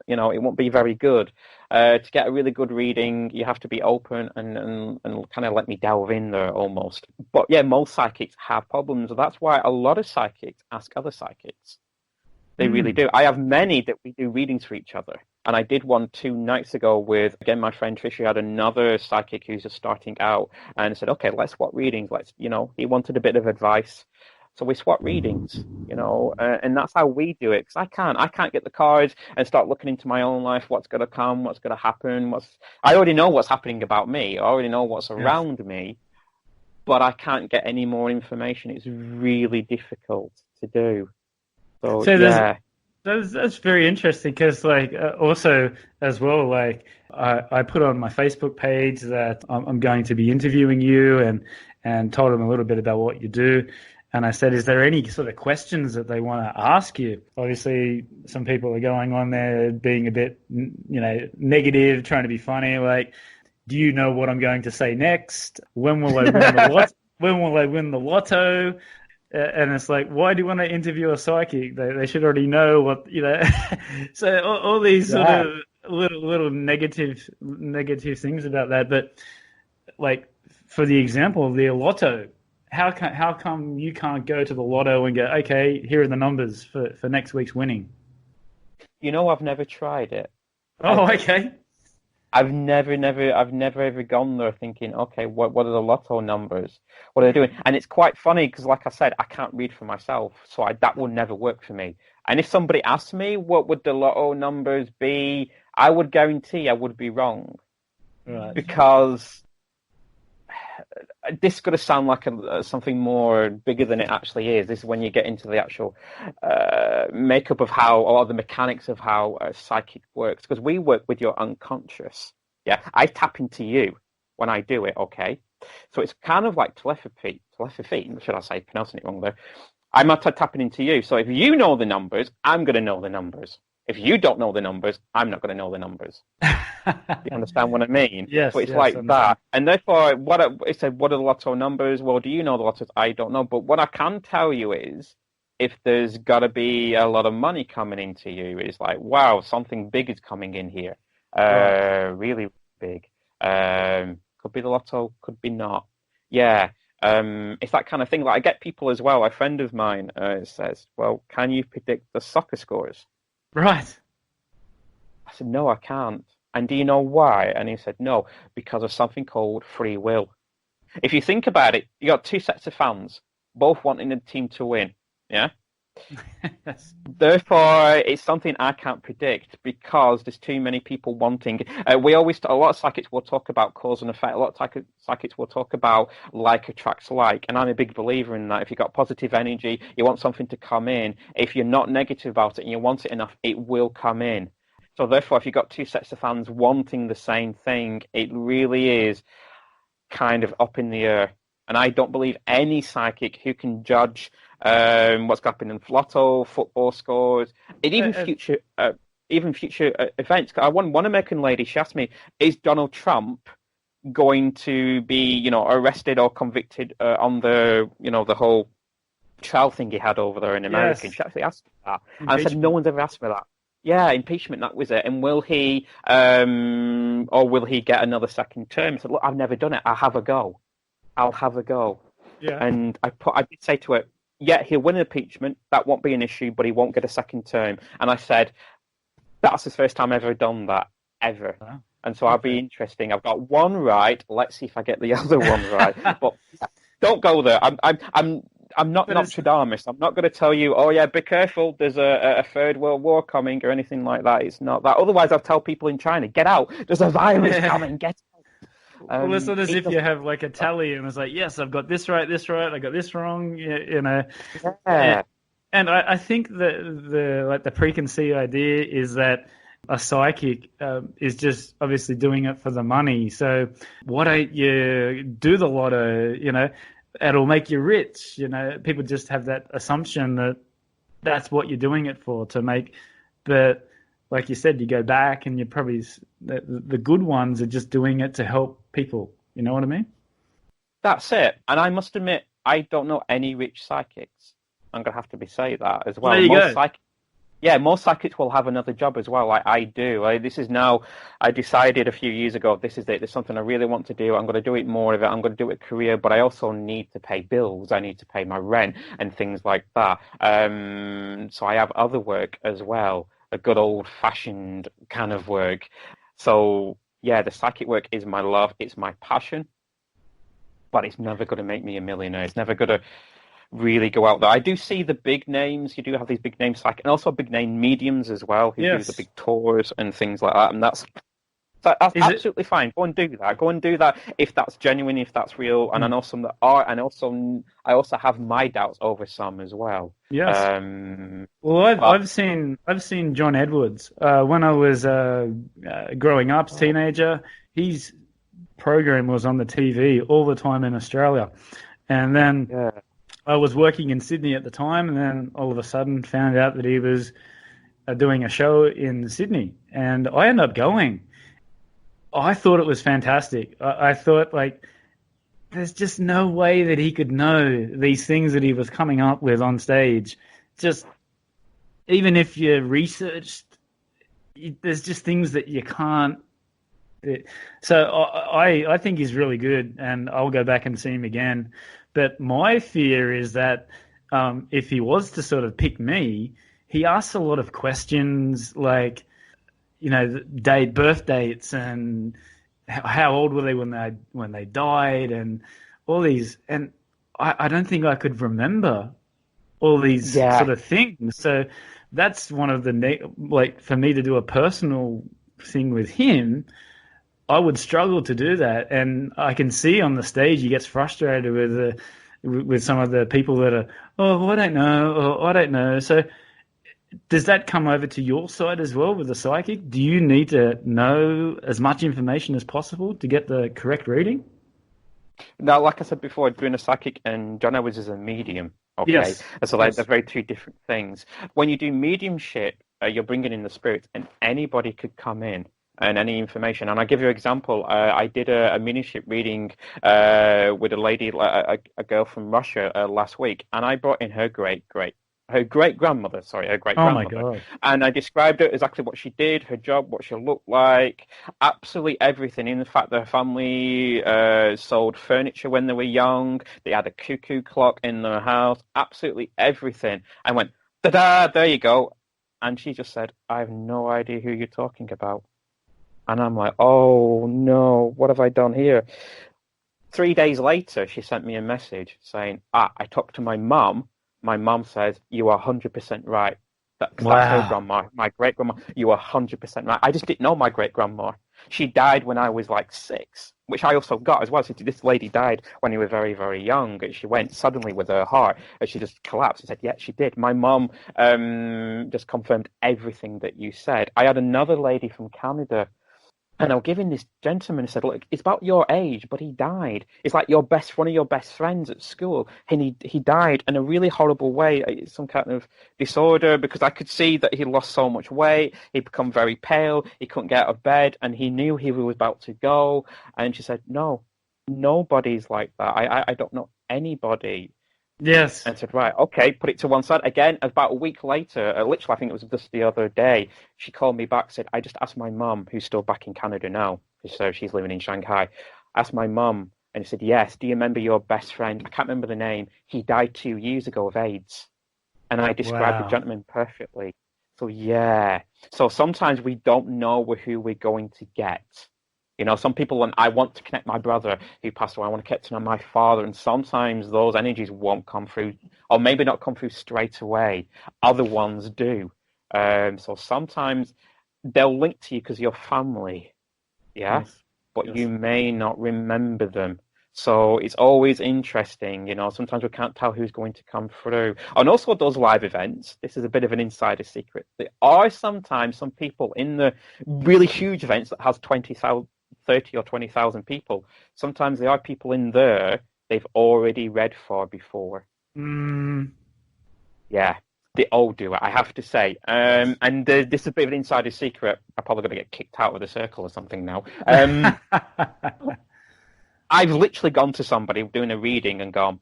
You know, it won't be very good. To get a really good reading, you have to be open and kind of let me delve in there almost. But yeah, most psychics have problems. That's why a lot of psychics ask other psychics. They really do. I have many that we do readings for each other. And I did one 2 nights ago with, again, my friend Trish, who had another psychic who's just starting out, and said, okay, let's swap readings. He wanted a bit of advice. So we swap readings, and that's how we do it. Because I can't get the cards and start looking into my own life, what's going to come, what's going to happen. I already know what's happening about me. I already know what's around me, but I can't get any more information. It's really difficult to do. So yeah. That's very interesting because, also as well, I put on my Facebook page that I'm going to be interviewing you and told them a little bit about what you do. And I said, is there any sort of questions that they want to ask you? Obviously, some people are going on there being a bit, negative, trying to be funny. Like, do you know what I'm going to say next? When will I win the lot? When will I win the lotto? And it's like, why do you want to interview a psychic? They should already know what, So all these sort of little negative things about that. But like, for the example of the lotto, how come you can't go to the lotto and go, okay, here are the numbers for next week's winning? I've never tried it. Oh, okay. I've never ever gone there thinking, okay, what are the lotto numbers? What are they doing? And it's quite funny because, like I said, I can't read for myself, so that will never work for me. And if somebody asked me what would the lotto numbers be, I would guarantee I would be wrong, right? Because this is going to sound like something more bigger than it actually is. This is when you get into the actual makeup of how, or the mechanics of how psychic works. Because we work with your unconscious. Yeah, I tap into you when I do it. Okay, so it's kind of like telepathy. Should I say? Pronouncing it wrong there. I'm not tapping into you. So if you know the numbers, I'm going to know the numbers. If you don't know the numbers, I'm not going to know the numbers. You understand what I mean? Yes. But it's like that. And therefore, it said, what are the lotto numbers? Well, do you know the lottos? I don't know. But what I can tell you is, if there's got to be a lot of money coming into you, it's like, wow, something big is coming in here. Really big. Could be the lotto, could be not. Yeah. It's that kind of thing. Like, I get people as well. A friend of mine says, well, can you predict the soccer scores? Right. I said, no, I can't. And do you know why? And he said, no, because of something called free will. If you think about it, you got 2 sets of fans, both wanting the team to win. Yeah? Yes. Therefore, it's something I can't predict because there's too many people wanting. A lot of psychics will talk about cause and effect. A lot of psychics will talk about like attracts like. And I'm a big believer in that. If you've got positive energy, you want something to come in. If you're not negative about it and you want it enough, it will come in. So therefore, if you've got 2 sets of fans wanting the same thing, it really is kind of up in the air. And I don't believe any psychic who can judge what's happening in lotto, football scores, and even future events. One American lady, she asked me, "Is Donald Trump going to be, arrested or convicted on the whole trial thing he had over there in America?" Yes. She actually asked me that, and I said, "No one's ever asked me that." Yeah, impeachment, that was it. And will he get another second term? I said, look, I've never done it. I'll have a go. Yeah. And I did say to her, yeah, he'll win an impeachment. That won't be an issue, but he won't get a second term. And I said, that's the first time I've ever done that, ever. Wow. And so I'll be interesting. I've got one right. Let's see if I get the other one right. But don't go there. I'm not Nostradamus. I'm not going to tell you, oh yeah, be careful, there's a third world war coming or anything like that. It's not that. Otherwise, I'll tell people in China, get out. There's a virus coming. Get out. Well, it's not as if you have like a tally and it's like, yes, I've got this right, I got this wrong, Yeah. And I think that the preconceived idea is that a psychic is just obviously doing it for the money. So why don't you do the lotto? It'll make you rich. People just have that assumption that that's what you're doing it for, to make But like you said, you go back and you're probably the good ones are just doing it to help people. You know what I mean? That's it. And I must admit, I don't know any rich psychics. I'm gonna have to say that as Well, there well. you go. Most psychics will have another job as well, like I do. I decided a few years ago, this is it. There's something I really want to do. I'm going to do it more of it. I'm going to do it a career, but I also need to pay bills. I need to pay my rent and things like that. So I have other work as well, a good old-fashioned kind of work. So yeah, the psychic work is my love. It's my passion, but it's never going to make me a millionaire. It's never going to really go out there. I do see the big names. You do have these big name psychic and also big name mediums as well who do the Yes. big tours and things like that. And that's Is it? absolutely fine. Go and do that. Go and do that if that's genuine, if that's real. And I Hmm. know some that are, and also I also have my doubts over some as well. Yes. Um, Well, but I've seen John Edwards when I was growing up, teenager. His program was on the TV all the time in Australia, and then yeah, I was working in Sydney at the time, and then all of a sudden found out that he was doing a show in Sydney, and I ended up going. I thought it was fantastic. I thought like there's just no way that he could know these things that he was coming up with on stage. Just even if you researched, there's just things that you can't. So I think he's really good, and I'll go back and see him again. But my fear is that if he was to sort of pick me, he asks a lot of questions like, birth dates and how old were they when they died and all these, and I don't think I could remember all these yeah. sort of things. So that's one of the like for me to do a personal thing with him. I would struggle to do that, and I can see on the stage he gets frustrated with some of the people that are, oh, I don't know, or I don't know. So does that come over to your side as well with the psychic? Do you need to know as much information as possible to get the correct reading? Now, like I said before, doing a psychic and John Edwards is a medium. Okay, Yes. and so they're Yes. very two different things. When you do mediumship, you're bringing in the spirits, and anybody could come in and any information. And I'll give you an example. I did a mediumship reading with a lady, a girl from Russia last week, and I brought in her great grandmother, sorry, her great Oh my grandmother, God. and I described it exactly what she did, her job, what she looked like, absolutely everything. In fact, their family sold furniture when they were young. They had a cuckoo clock in their house. Absolutely everything. I went, da-da, there you go. And she just said, I have no idea who you're talking about. And I'm like, oh no, what have I done here? 3 days later, she sent me a message saying, I talked to my mum. My mum says, you are 100% right. Because that's her Wow. grandma, my great grandma. You are 100% right. I just didn't know my great grandma. She died when I was like 6, which I also got as well. So this lady died when you were very, very young. And she went suddenly with her heart and she just collapsed and said, yeah, she did. My mum just confirmed everything that you said. I had another lady from Canada. And I was giving this gentleman and said, look, it's about your age, but he died. It's like one of your best friends at school. And he died in a really horrible way. It's some kind of disorder because I could see that he lost so much weight. He'd become very pale. He couldn't get out of bed and he knew he was about to go. And she said, no, nobody's like that. I don't know anybody. Yes. And said, right, okay, put it to one side. Again, about a week later, literally, I think it was just the other day, she called me back, said, I just asked my mum, who's still back in Canada now, so she's living in Shanghai, asked my mum, and he said, yes, do you remember your best friend? I can't remember the name. He died 2 years ago of AIDS. And I described the Wow. gentleman perfectly. So, yeah. So sometimes we don't know who we're going to get. You know, some people, when I want to connect my brother who passed away, I want to connect to know my father, and sometimes those energies won't come through, or maybe not come through straight away. Other ones do. So sometimes they'll link to you because you're family, yeah, Yes. but you Yes. may not remember them. So it's always interesting, you know, sometimes we can't tell who's going to come through. And also those live events, this is a bit of an insider secret. There are sometimes some people in the really huge events that has 20,000, 30 or 20,000 people. Sometimes there are people in there they've already read for before. Mm, Yeah. They all do it, I have to say. And this is a bit of an insider secret. I'm probably going to get kicked out of the circle or something now. I've literally gone to somebody doing a reading and gone,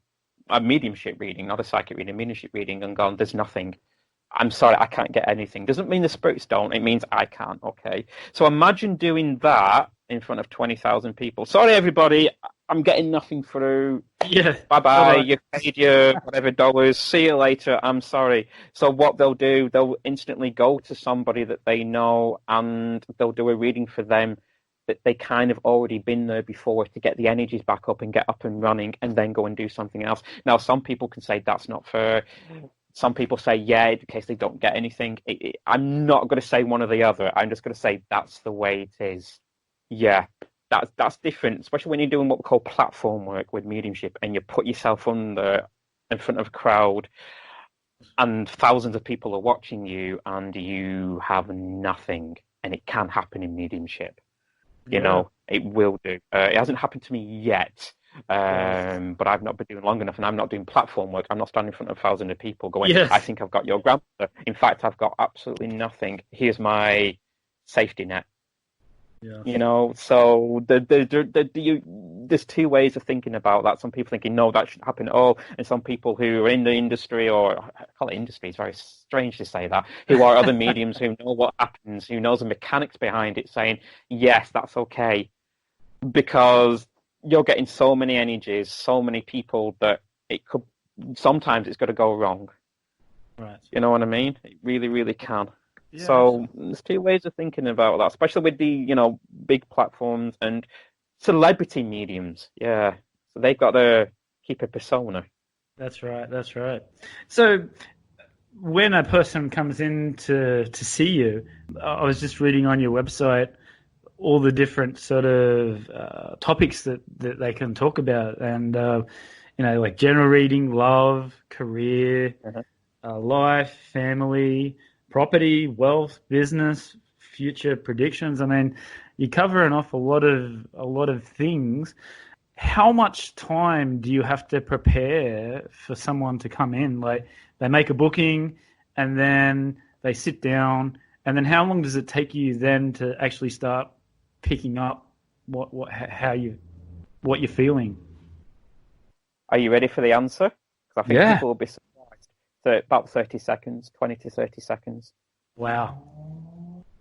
a mediumship reading, not a psychic reading, a mediumship reading, and gone, there's nothing. I'm sorry, I can't get anything. Doesn't mean the spirits don't. It means I can't, okay? So imagine doing that in front of 20,000 people. Sorry, everybody, I'm getting nothing through. Yeah. Bye-bye, you paid your whatever dollars. See you later, I'm sorry. So what they'll do, they'll instantly go to somebody that they know and they'll do a reading for them that they kind of already been there before to get the energies back up and get up and running and then go and do something else. Now, some people can say that's not fair. Some people say, yeah, in case they don't get anything. I'm not going to say one or the other. I'm just going to say that's the way it is. Yeah, that's different, especially when you're doing what we call platform work with mediumship and you put yourself under in front of a crowd and thousands of people are watching you and you have nothing. And it can happen in mediumship. You know, it will do. It hasn't happened to me yet, but I've not been doing long enough, and I'm not doing platform work. I'm not standing in front of thousands of people going, I think I've got your grandmother. In fact, I've got absolutely nothing. Here's my safety net. Yeah. You know, so there's two ways of thinking about that. Some people thinking, no, that shouldn't happen at all. And some people who are in the industry, or I call it industry, it's very strange to say that, who are other mediums who know what happens, who knows the mechanics behind it, saying, yes, that's okay. Because you're getting so many energies, so many people that sometimes it's got to go wrong. Right. You know what I mean? It really, really can. Yeah, so there's two ways of thinking about that, especially with the, big platforms and celebrity mediums. Yeah. So they've got to keep a persona. That's right. That's right. So when a person comes in to see you, I was just reading on your website all the different sort of topics that they can talk about. And, like general reading, love, career, life, family, property, wealth, business, future predictions. I mean, you cover an awful lot of things. How much time do you have to prepare for someone to come in? Like they make a booking and then they sit down, and then how long does it take you then to actually start picking up what you're feeling? Are you ready for the answer? Because I think people will be surprised. So about 30 seconds, 20 to 30 seconds. Wow.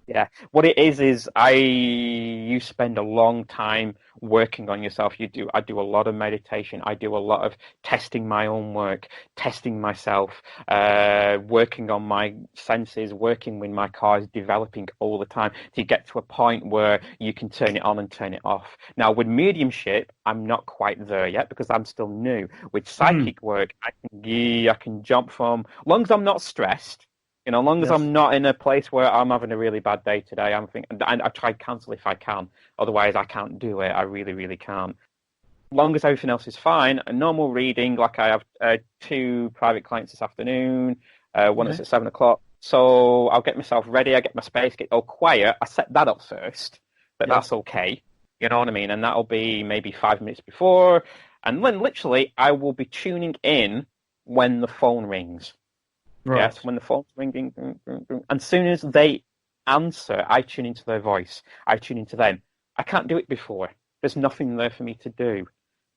Yeah. What it is you spend a long time working on yourself. I do a lot of meditation. I do a lot of testing my own work, testing myself, working on my senses, working with my cars, developing all the time to get to a point where you can turn it on and turn it off. Now, with mediumship, I'm not quite there yet because I'm still new. With psychic work, I can jump from, as long as I'm not stressed, as long as I'm not in a place where I'm having a really bad day today, I'm thinking, and I try to cancel if I can. Otherwise, I can't do it. I really, really can't. As long as everything else is fine, a normal reading, like I have 2 private clients this afternoon, one that's at 7 o'clock. So I'll get myself ready. I get my space, get all quiet. I set that up first, but that's okay. You know what I mean? And that'll be maybe 5 minutes before. And then literally, I will be tuning in when the phone rings. Right. Yes, when the phone's ringing, and as soon as they answer, I tune into their voice. I tune into them. I can't do it before. There's nothing there for me to do.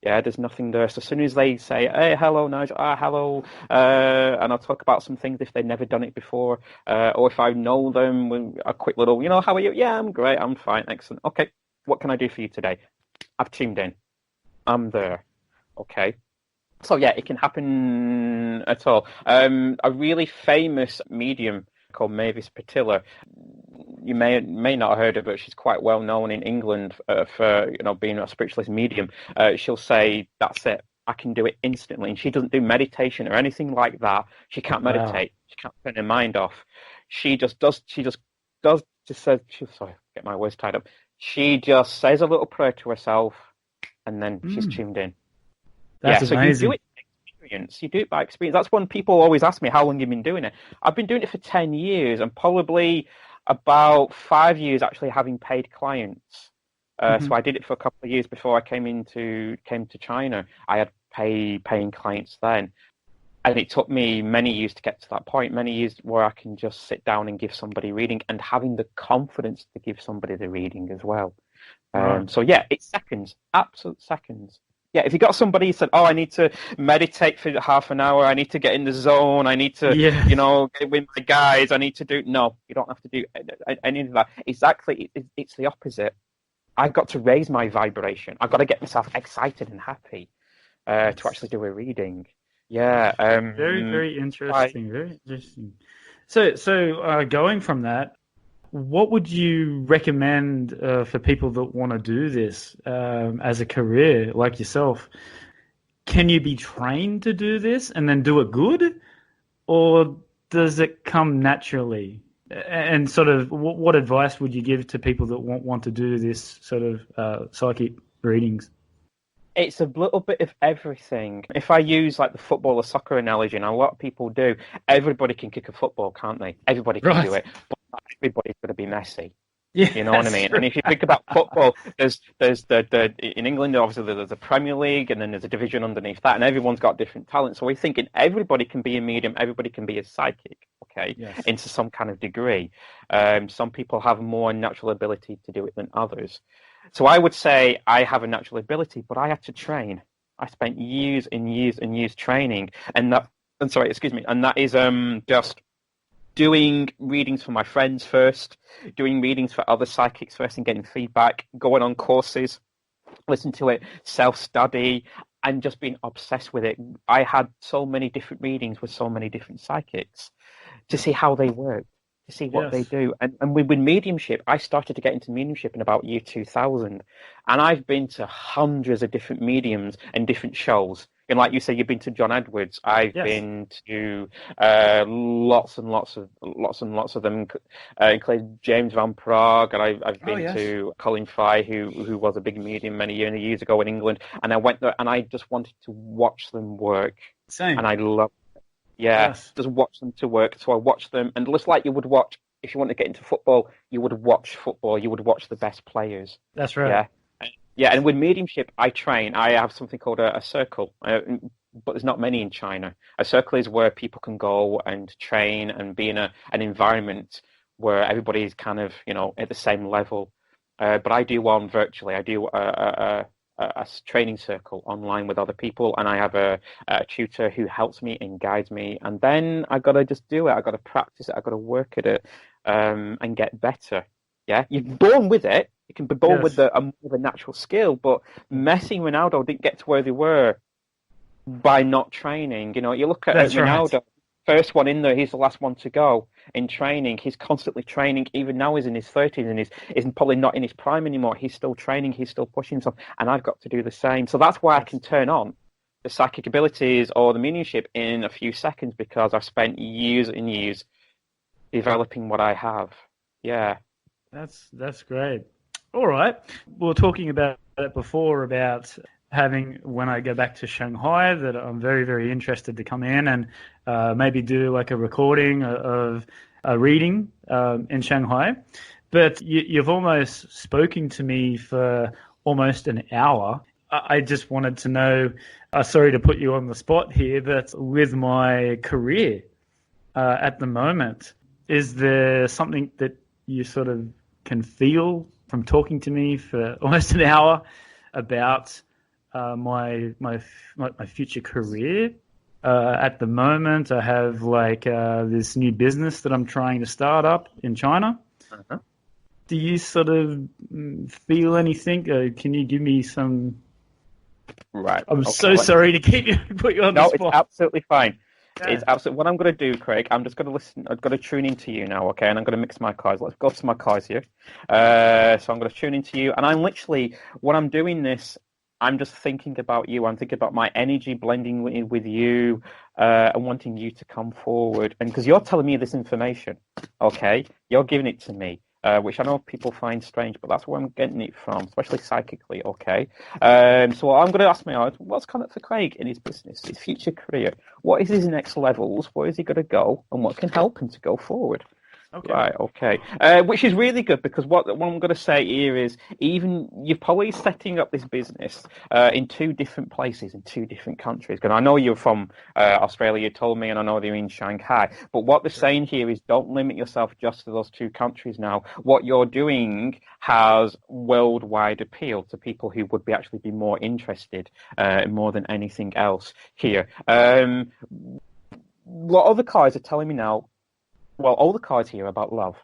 Yeah, there's nothing there. So as soon as they say, hey, hello, Nigel, hello, and I'll talk about some things if they've never done it before, or if I know them, a quick little, how are you? Yeah, I'm great, I'm fine, excellent. Okay, what can I do for you today? I've tuned in. I'm there. Okay. So yeah, it can happen at all. A really famous medium called Mavis Patilla, you may not have heard of her, but she's quite well known in England for being a spiritualist medium. She'll say, "That's it, I can do it instantly," and she doesn't do meditation or anything like that. She can't meditate. She can't turn her mind off. She just says, sorry, get my words tied up. She just says a little prayer to herself, and then she's tuned in. That's amazing. So you do it by experience. You do it by experience. That's when people always ask me how long you've been doing it. I've been doing it for 10 years and probably about 5 years actually having paid clients. So I did it for a couple of years before I came to China. I had paying clients then. And it took me many years to get to that point, many years where I can just sit down and give somebody reading and having the confidence to give somebody the reading as well. Right. So yeah, it's seconds, absolute seconds. Yeah, if you got somebody who said, "Oh, I need to meditate for half an hour. I need to get in the zone. I need to, Yeah. get with my guys. I need to do." No, you don't have to do any of that. Exactly, it's the opposite. I've got to raise my vibration. I've got to get myself excited and happy to actually do a reading. Yeah. Very, very interesting. Very interesting. So going from that, what would you recommend for people that want to do this as a career, like yourself? Can you be trained to do this and then do it good, or does it come naturally? And sort of, what advice would you give to people that want to do this sort of psychic readings? It's a little bit of everything. If I use like the football or soccer analogy, and a lot of people do, everybody can kick a football, can't they? Everybody can do it, but not everybody's going to be Messi. Yeah, You know what I mean? And if you think about football, there's the in England, obviously there's a Premier League, and then there's a division underneath that, and everyone's got different talents. So we're thinking everybody can be a medium, everybody can be a psychic, okay, yes. into some kind of degree. Some people have more natural ability to do it than others. So I would say I have a natural ability, but I had to train. I spent years and years and years training, and that is just doing readings for my friends first, doing readings for other psychics first and getting feedback, going on courses, listen to it, self-study, and just being obsessed with it. I had so many different readings with so many different psychics to see how they work, to see what they do. And with mediumship, I started to get into mediumship in about year 2000. And I've been to hundreds of different mediums and different shows. And like you said, you've been to John Edwards. I've been to lots and lots of them, including James Van Praagh, and I've been to Colin Fry, who was a big medium many years ago in England. And I went there, and I just wanted to watch them work. Same. And I loved it. Yeah, just watch them to work. So I watched them, and just like you would watch, if you want to get into football, you would watch football. You would watch the best players. That's right. Yeah. Yeah, and with mediumship, I train. I have something called a circle, but there's not many in China. A circle is where people can go and train and be in an environment where everybody is kind of, at the same level. But I do one virtually. I do a training circle online with other people, and I have a tutor who helps me and guides me. And then I got to just do it. I got to practice it. I got to work at it and get better. Yeah, you're born with it. You can be born with a natural skill, but Messi and Ronaldo didn't get to where they were by not training. You look at Ronaldo, first one in there, he's the last one to go in training. He's constantly training. Even now he's in his 30s and he's probably not in his prime anymore. He's still training. He's still pushing himself. And I've got to do the same. So that's why I can turn on the psychic abilities or the mediumship in a few seconds, because I've spent years and years developing what I have. Yeah. That's great. All right. We were talking about it before, about having, when I go back to Shanghai, that I'm very, very interested to come in and maybe do like a recording of a reading in Shanghai. But you've almost spoken to me for almost an hour. I just wanted to know, sorry to put you on the spot here, but with my career at the moment, is there something that you sort of can feel from talking to me for almost an hour about my future career? At the moment, I have this new business that I'm trying to start up in China. Uh-huh. Do you sort of feel anything? Can you give me some? Right. I'm so sorry to put you on the spot. No, it's absolutely fine. Yeah. It's absolutely. What I'm going to do, Craig, I'm just going to listen. I've got to tune into you now, okay? And I'm going to mix my cards. Let's go to my cards here. So I'm going to tune into you, and I'm literally, when I'm doing this, I'm just thinking about you. I'm thinking about my energy blending with you, and wanting you to come forward. And because you're telling me this information, okay? You're giving it to me. Which I know people find strange, but that's where I'm getting it from, especially psychically, okay? So I'm going to ask my audience, what's coming up for Craig in his business, his future career? What is his next levels? Where is he going to go? And what can help him to go forward? Okay. Right, okay. Which is really good because what I'm going to say here is even you're probably setting up this business in two different places, in two different countries. Because I know you're from Australia, you told me, and I know they're in Shanghai. But what they're saying here is don't limit yourself just to those two countries now. What you're doing has worldwide appeal to people who would actually be more interested more than anything else here. What other cards are telling me now? Well, all the cards here are about love.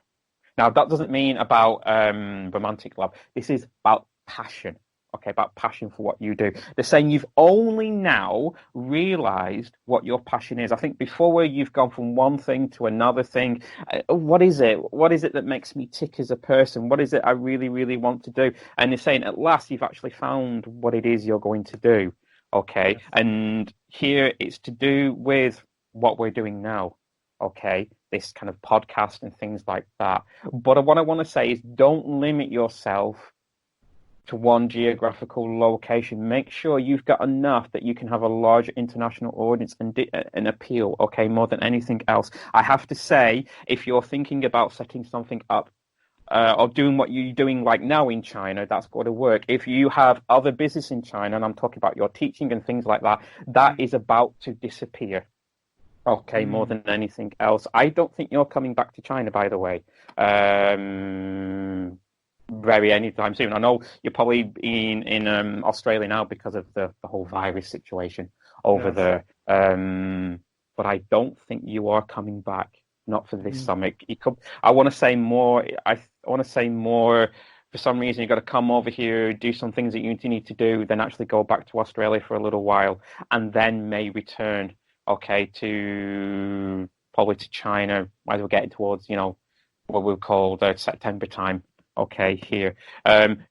Now, that doesn't mean about romantic love. This is about passion, okay, about passion for what you do. They're saying you've only now realized what your passion is. I think before where you've gone from one thing to another thing, what is it? What is it that makes me tick as a person? What is it I really, really want to do? And they're saying at last you've actually found what it is you're going to do, okay? And here it's to do with what we're doing now. Okay, this kind of podcast and things like that. But what I want to say is don't limit yourself to one geographical location. Make sure you've got enough that you can have a large international audience and appeal, okay, more than anything else. I have to say, if you're thinking about setting something up or doing what you're doing like now in China, that's got to work. If you have other business in China, and I'm talking about your teaching and things like that, that is about to disappear. Okay, more than anything else. I don't think you're coming back to China, by the way, very anytime soon. I know you're probably in Australia now because of the whole virus situation over there. But I don't think you are coming back, not for this summit. I want to say more. I want to say more. For some reason, you've got to come over here, do some things that you need to do, then actually go back to Australia for a little while, and then may return. Okay, to probably to China as we're getting towards, what we'll call the September time. Okay, here.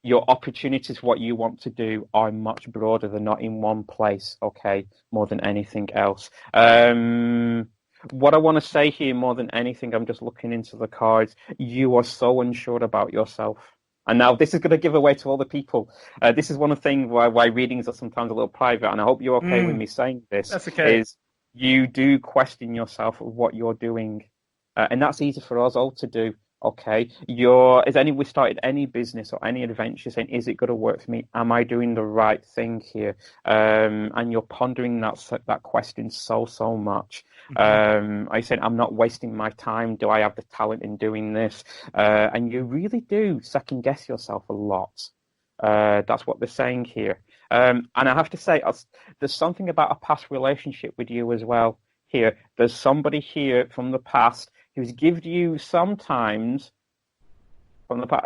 Your opportunities, what you want to do, are much broader. They're not in one place, okay, more than anything else. What I want to say here, more than anything, I'm just looking into the cards. You are so unsure about yourself. And now this is going to give away to all the people. This is one of the things why readings are sometimes a little private, and I hope you're okay with me saying this. That's okay. Is you do question yourself of what you're doing, and that's easy for us all to do. Okay, we started any business or any adventure saying, is it going to work for me? Am I doing the right thing here? And you're pondering that question so much. I said, I'm not wasting my time. Do I have the talent in doing this? And you really do second guess yourself a lot. That's what they're saying here. And I have to say, there's something about a past relationship with you as well here. There's somebody here from the past who's given you sometimes from the past.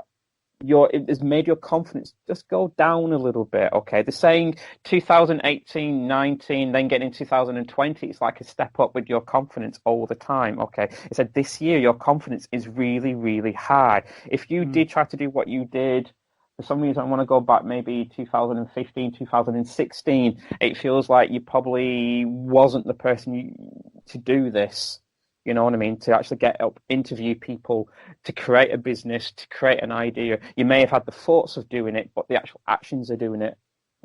It has made your confidence just go down a little bit, okay? They're saying 2018, 19, then getting 2020, it's like a step up with your confidence all the time, okay? It said this year your confidence is really, really high. If you did try to do what you did, for some reason, I want to go back maybe 2015, 2016. It feels like you probably wasn't the person to do this. You know what I mean? To actually get up, interview people, to create a business, to create an idea. You may have had the thoughts of doing it, but the actual actions of doing it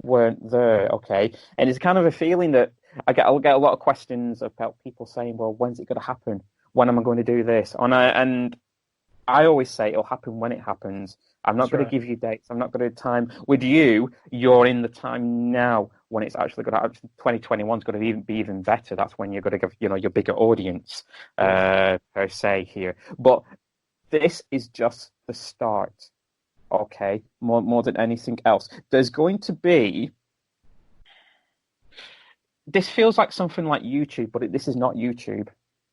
weren't there, okay? And it's kind of a feeling that I'll get a lot of questions about people saying, well, when's it going to happen? When am I going to do this? And I always say it'll happen when it happens. I'm not going to give you dates. I'm not going to time. With you, you're in the time now when it's actually going to. 2021 is going to be even better. That's when you're going to give, your bigger audience per se here. But this is just the start. Okay, more than anything else. There's going to be. This feels like something like YouTube, but this is not YouTube.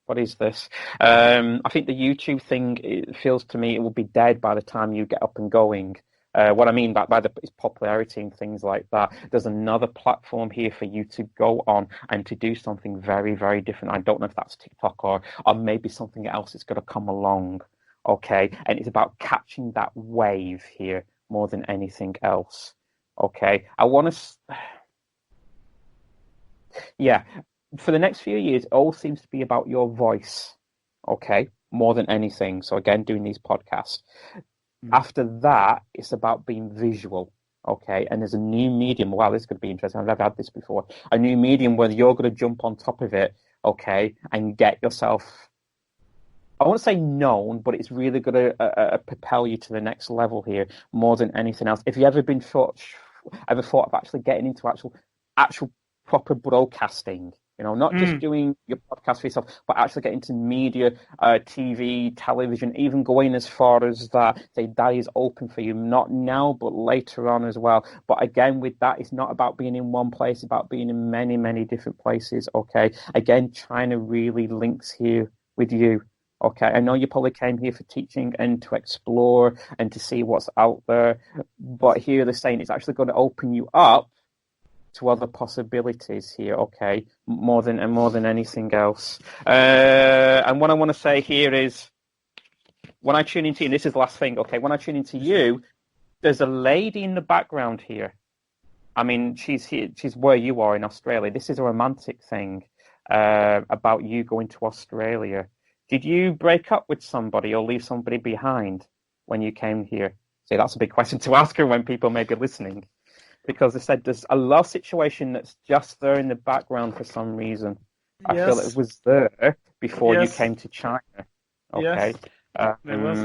What is this? I think the YouTube thing, it feels to me it will be dead by the time you get up and going. What I mean by its popularity and things like that. There's another platform here for you to go on and to do something very, very different. I don't know if that's TikTok or maybe something else that's going to come along. Okay, and it's about catching that wave here more than anything else. Okay, I want to. Yeah. For the next few years, it all seems to be about your voice, okay, more than anything. So again, doing these podcasts. After that, it's about being visual, okay? And there's a new medium. Wow, this could be interesting. I've never had this before. A new medium where you're going to jump on top of it, okay, and get yourself I won't say known, but it's really going to propel you to the next level here more than anything else. If you ever thought of actually getting into actual proper broadcasting, not just doing your podcast for yourself, but actually getting into media, TV, television, even going as far as that, say that is open for you, not now, but later on as well. But again, with that, it's not about being in one place, it's about being in many, many different places, okay? Again, China really links here with you. Okay, I know you probably came here for teaching and to explore and to see what's out there, but here they're saying it's actually going to open you up to other possibilities here. Okay, more than anything else. And what I want to say here is, when I tune into you, and this is the last thing. Okay, when I tune into you, there's a lady in the background here. I mean, she's here. She's where you are in Australia. This is a romantic thing about you going to Australia. Did you break up with somebody or leave somebody behind when you came here? See, that's a big question to ask her when people may be listening. Because they said there's a love situation that's just there in the background for some reason. I feel it was there before you came to China. Okay. Yes. There was.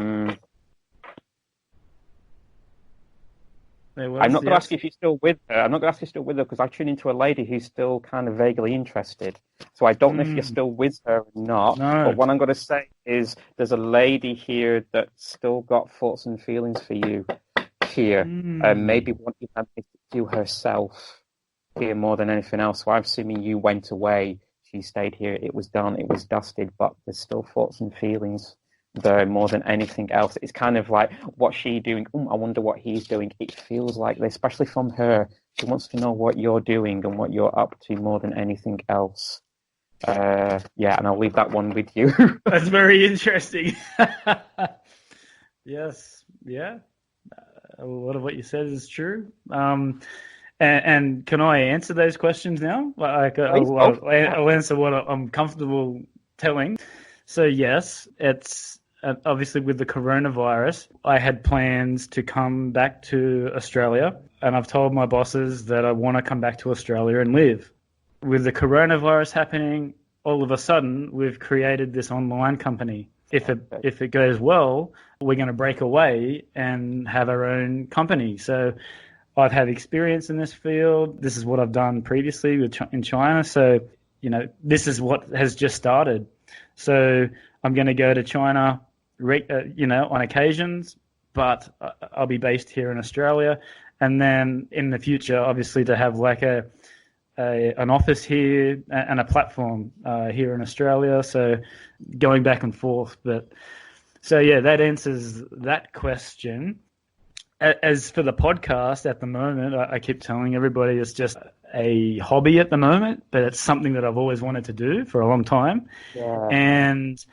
I'm not going to ask you if you're still with her. I'm not going to ask you if you're still with her because I tune into a lady who's still kind of vaguely interested. So I don't know if you're still with her or not. No. But what I'm going to say is there's a lady here that's still got thoughts and feelings for you here. Maybe wanting to herself here more than anything else. So I'm assuming you went away. She stayed here. It was done. It was dusted. But there's still thoughts and feelings there more than anything else. It's kind of like, what's she doing? I wonder what he's doing. It feels like this, especially from her. She wants to know what you're doing and what you're up to more than anything else. And I'll leave that one with you. That's very interesting. Yes. Yeah. A lot of what you said is true. And can I answer those questions now? I'll answer what I'm comfortable telling. So yes, it's obviously with the coronavirus, I had plans to come back to Australia, and I've told my bosses that I want to come back to Australia and live. With the coronavirus happening, all of a sudden, we've created this online company. If it goes well, we're going to break away and have our own company. So I've had experience in this field. This is what I've done previously in China. So, this is what has just started. So I'm going to go to China, on occasions, but I'll be based here in Australia. And then in the future, obviously, to have like an office here and a platform here in Australia. So going back and forth. But so, yeah, that answers that question. As for the podcast at the moment, I keep telling everybody it's just a hobby at the moment, but it's something that I've always wanted to do for a long time. Yeah. And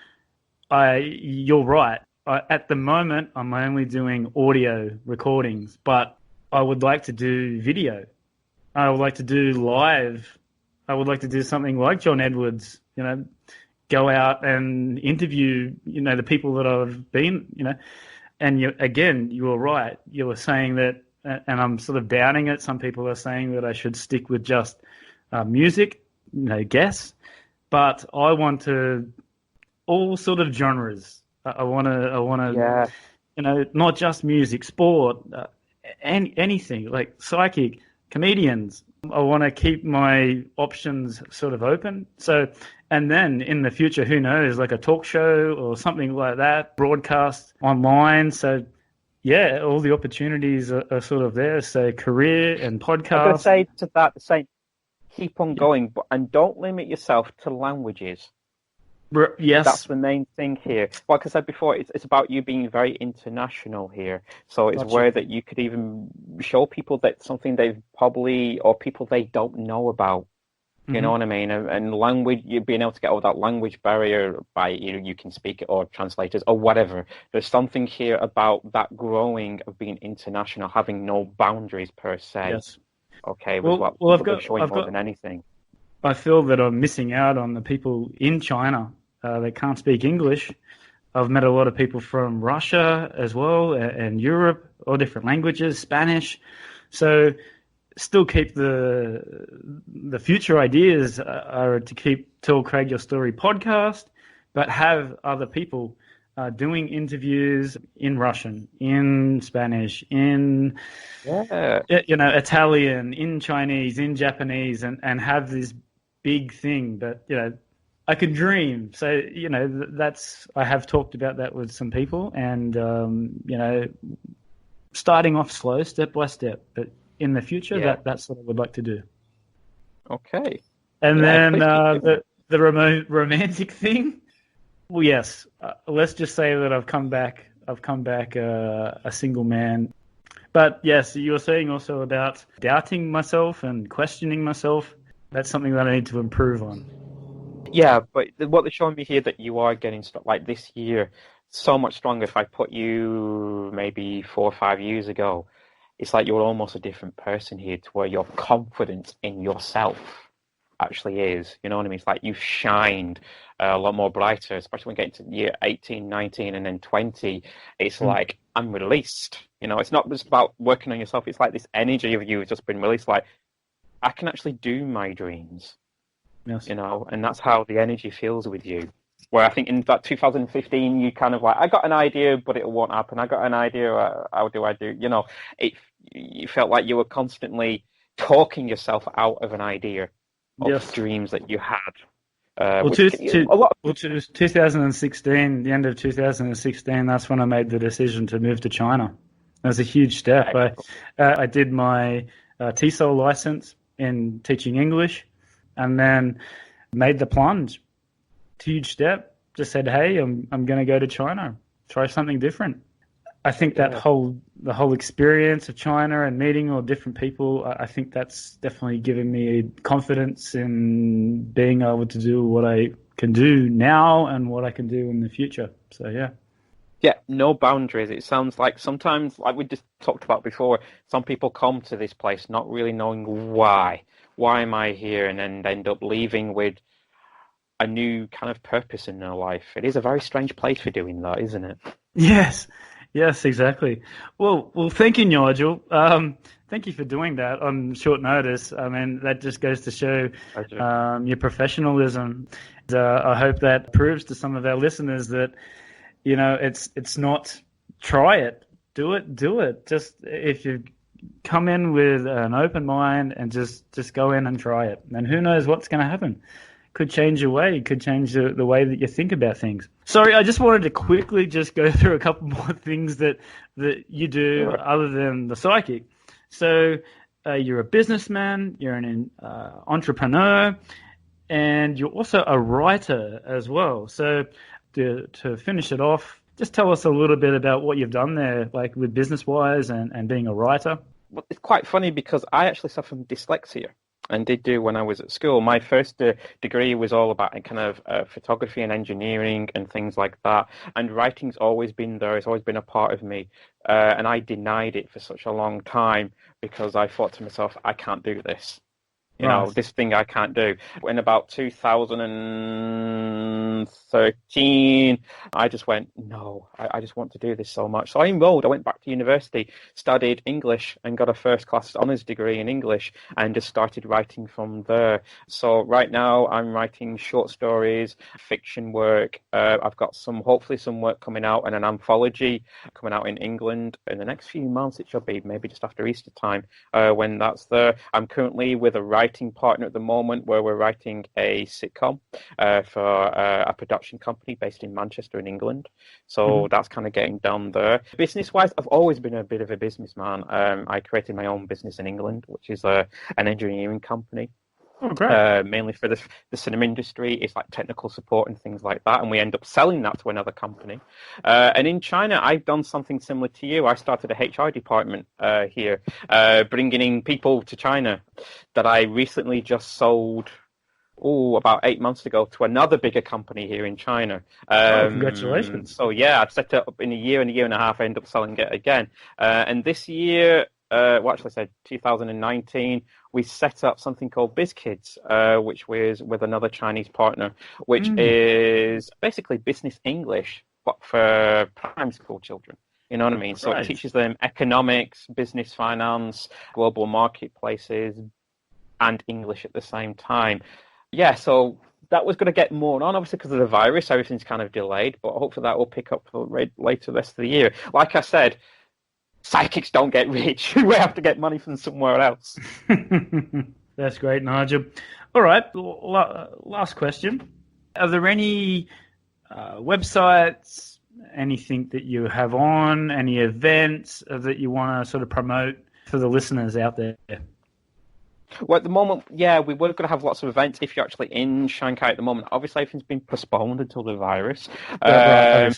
you're right. At the moment, I'm only doing audio recordings, but I would like to do video. I would like to do live. I would like to do something like John Edwards, go out and interview, the people that I've been, And you were right. You were saying that, and I'm sort of doubting it. Some people are saying that I should stick with just music, guests. But I want to all sort of genres. I want to, not just music, sport, anything like psychic, comedians. I want to keep my options sort of open. So, and then in the future, who knows, like a talk show or something like that, broadcast online. So, yeah, all the opportunities are sort of there. So, career and podcast. I'm going to say to that, keep on going, and don't limit yourself to languages. Yes. That's the main thing here. Like I said before, it's about you being very international here. So it's where that you could even show people that something they've probably, or people they don't know about. You know what I mean? And language, you being able to get over that language barrier by you can speak it or translators or whatever. There's something here about that growing of being international, having no boundaries per se. Yes. Okay, I've got more than anything. I feel that I'm missing out on the people in China. They can't speak English. I've met a lot of people from Russia as well and Europe, all different languages, Spanish. So still keep the future ideas are to keep Tell Craig Your Story podcast, but have other people doing interviews in Russian, in Spanish, in Italian, in Chinese, in Japanese, and have this big thing. But I can dream. So that's I have talked about that with some people, and starting off slow, step by step. But in the future, that's what I would like to do. Okay. And then the romantic thing. Well, yes. Let's just say that I've come back a single man. But yes, you were saying also about doubting myself and questioning myself. That's something that I need to improve on. Yeah, but what they're showing me here that you are getting stuff like this year so much stronger. If I put you maybe 4 or 5 years ago, it's like you're almost a different person here, to where your confidence in yourself actually is. You know what I mean? It's like you've shined a lot more brighter, especially when getting to year 18, 19, and then 20. It's like, I'm released. It's not just about working on yourself. It's like this energy of you has just been released. Like, I can actually do my dreams. Yes. And that's how the energy feels with you. Where I think in that 2015, you kind of like, I got an idea, but it won't happen. I got an idea, how do I do? You felt like you were constantly talking yourself out of an idea of dreams that you had. Well, 2016, the end of 2016, that's when I made the decision to move to China. That was a huge step. I did my TESOL license in teaching English, and then made the plunge. Huge step. Just said, hey, I'm going to go to China, try something different. I think the whole experience of China and meeting all different people, I think that's definitely given me confidence in being able to do what I can do now and what I can do in the future. So, yeah. Yeah, no boundaries. It sounds like sometimes, like we just talked about before, some people come to this place not really knowing why. Why am I here? And then end up leaving with a new kind of purpose in their life. It is a very strange place for doing that, isn't it? Yes, exactly. Well, thank you, Nigel. Thank you for doing that on short notice. I mean, that just goes to show your professionalism. I hope that proves to some of our listeners that, it's not try it, do it. Just if you come in with an open mind and just go in and try it, and who knows what's going to happen. Could change your way, could change the way that you think about things. Sorry, I just wanted to quickly just go through a couple more things that you do other than the psychic. So you're a businessman, you're an entrepreneur, and you're also a writer as well. So to finish it off, just tell us a little bit about what you've done there, like with business-wise and being a writer. Well, it's quite funny because I actually suffer from dyslexia. And did do when I was at school. My first degree was all about kind of photography and engineering and things like that. And writing's always been there. It's always been a part of me. And I denied it for such a long time because I thought to myself, I can't do this. This thing I can't do. In about 2013, I just went, no, I just want to do this so much. So I enrolled. I went back to university, studied English, and got a first-class honours degree in English, and just started writing from there. So right now, I'm writing short stories, fiction work. I've got hopefully some work coming out, and an anthology coming out in England in the next few months. It should be maybe just after Easter time when that's there. I'm currently with a writing partner at the moment where we're writing a sitcom for a production company based in Manchester in England. So that's kind of getting done there. Business-wise, I've always been a bit of a businessman. I created my own business in England, which is an engineering company. Oh, great. Mainly for the cinema industry. It's like technical support and things like that, and we end up selling that to another company. And in China, I've done something similar to you. I started a HR department here, bringing in people to China that I recently just sold about 8 months ago to another bigger company here in China. Congratulations. So yeah, I set it up in a year and a half. I ended up selling it again. And this year, 2019, we set up something called BizKids, which was with another Chinese partner, which is basically business English, but for primary school children. You know what I mean? So it teaches them economics, business finance, global marketplaces, and English at the same time. Yeah, so that was going to get more on, obviously, because of the virus. Everything's kind of delayed, but hopefully that will pick up for later the rest of the year. Like I said, psychics don't get rich. We have to get money from somewhere else. That's great, Nigel. All right, last question. Are there any websites, anything that you have on, any events that you want to sort of promote for the listeners out there? Well, at the moment, yeah, we were going to have lots of events if you're actually in Shanghai at the moment. Obviously, everything's been postponed until the virus. We're going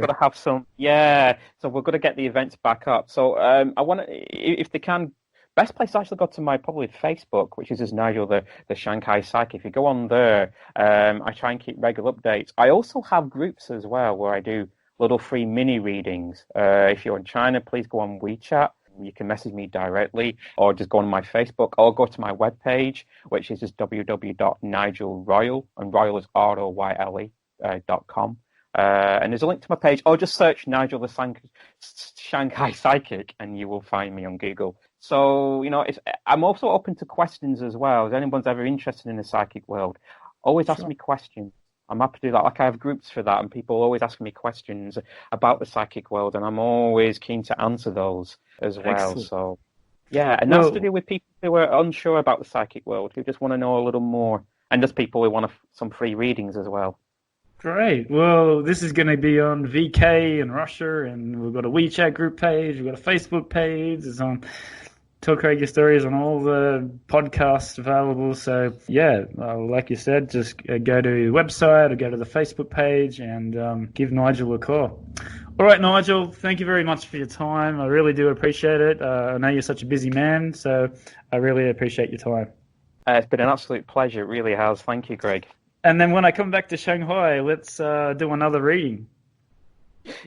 to have some, so we're going to get the events back up. So I want to, if they can, best place to actually go to my probably Facebook, which is as Nigel, the Shanghai Psychic. If you go on there, I try and keep regular updates. I also have groups as well where I do little free mini readings. If you're in China, please go on WeChat. You can message me directly or just go on my Facebook or go to my webpage, which is just www.nigelroyle, and Royle is ROYLE.com. And there's a link to my page, or just search Nigel the Shanghai Psychic and you will find me on Google. So, I'm also open to questions as well. If anyone's ever interested in the psychic world, always ask me questions. I'm happy to do that. Like, I have groups for that, and people always ask me questions about the psychic world, and I'm always keen to answer those as well. Excellent. So, that's to do with people who are unsure about the psychic world, who just want to know a little more, and just people who want some free readings as well. Great. Well, this is going to be on VK in Russia, and we've got a WeChat group page, we've got a Facebook page, it's on Tell Craig Your Story is on all the podcasts available. So, like you said, just go to the website or go to the Facebook page and give Nigel a call. All right, Nigel, thank you very much for your time. I really do appreciate it. I know you're such a busy man, so I really appreciate your time. It's been an absolute pleasure. It really has. Thank you, Greg. And then when I come back to Shanghai, let's do another reading.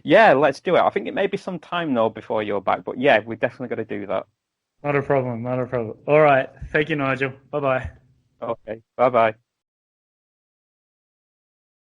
Yeah, let's do it. I think it may be some time, though, before you're back. But, yeah, we're definitely going to do that. Not a problem. All right. Thank you, Nigel. Bye-bye. Okay. Bye-bye.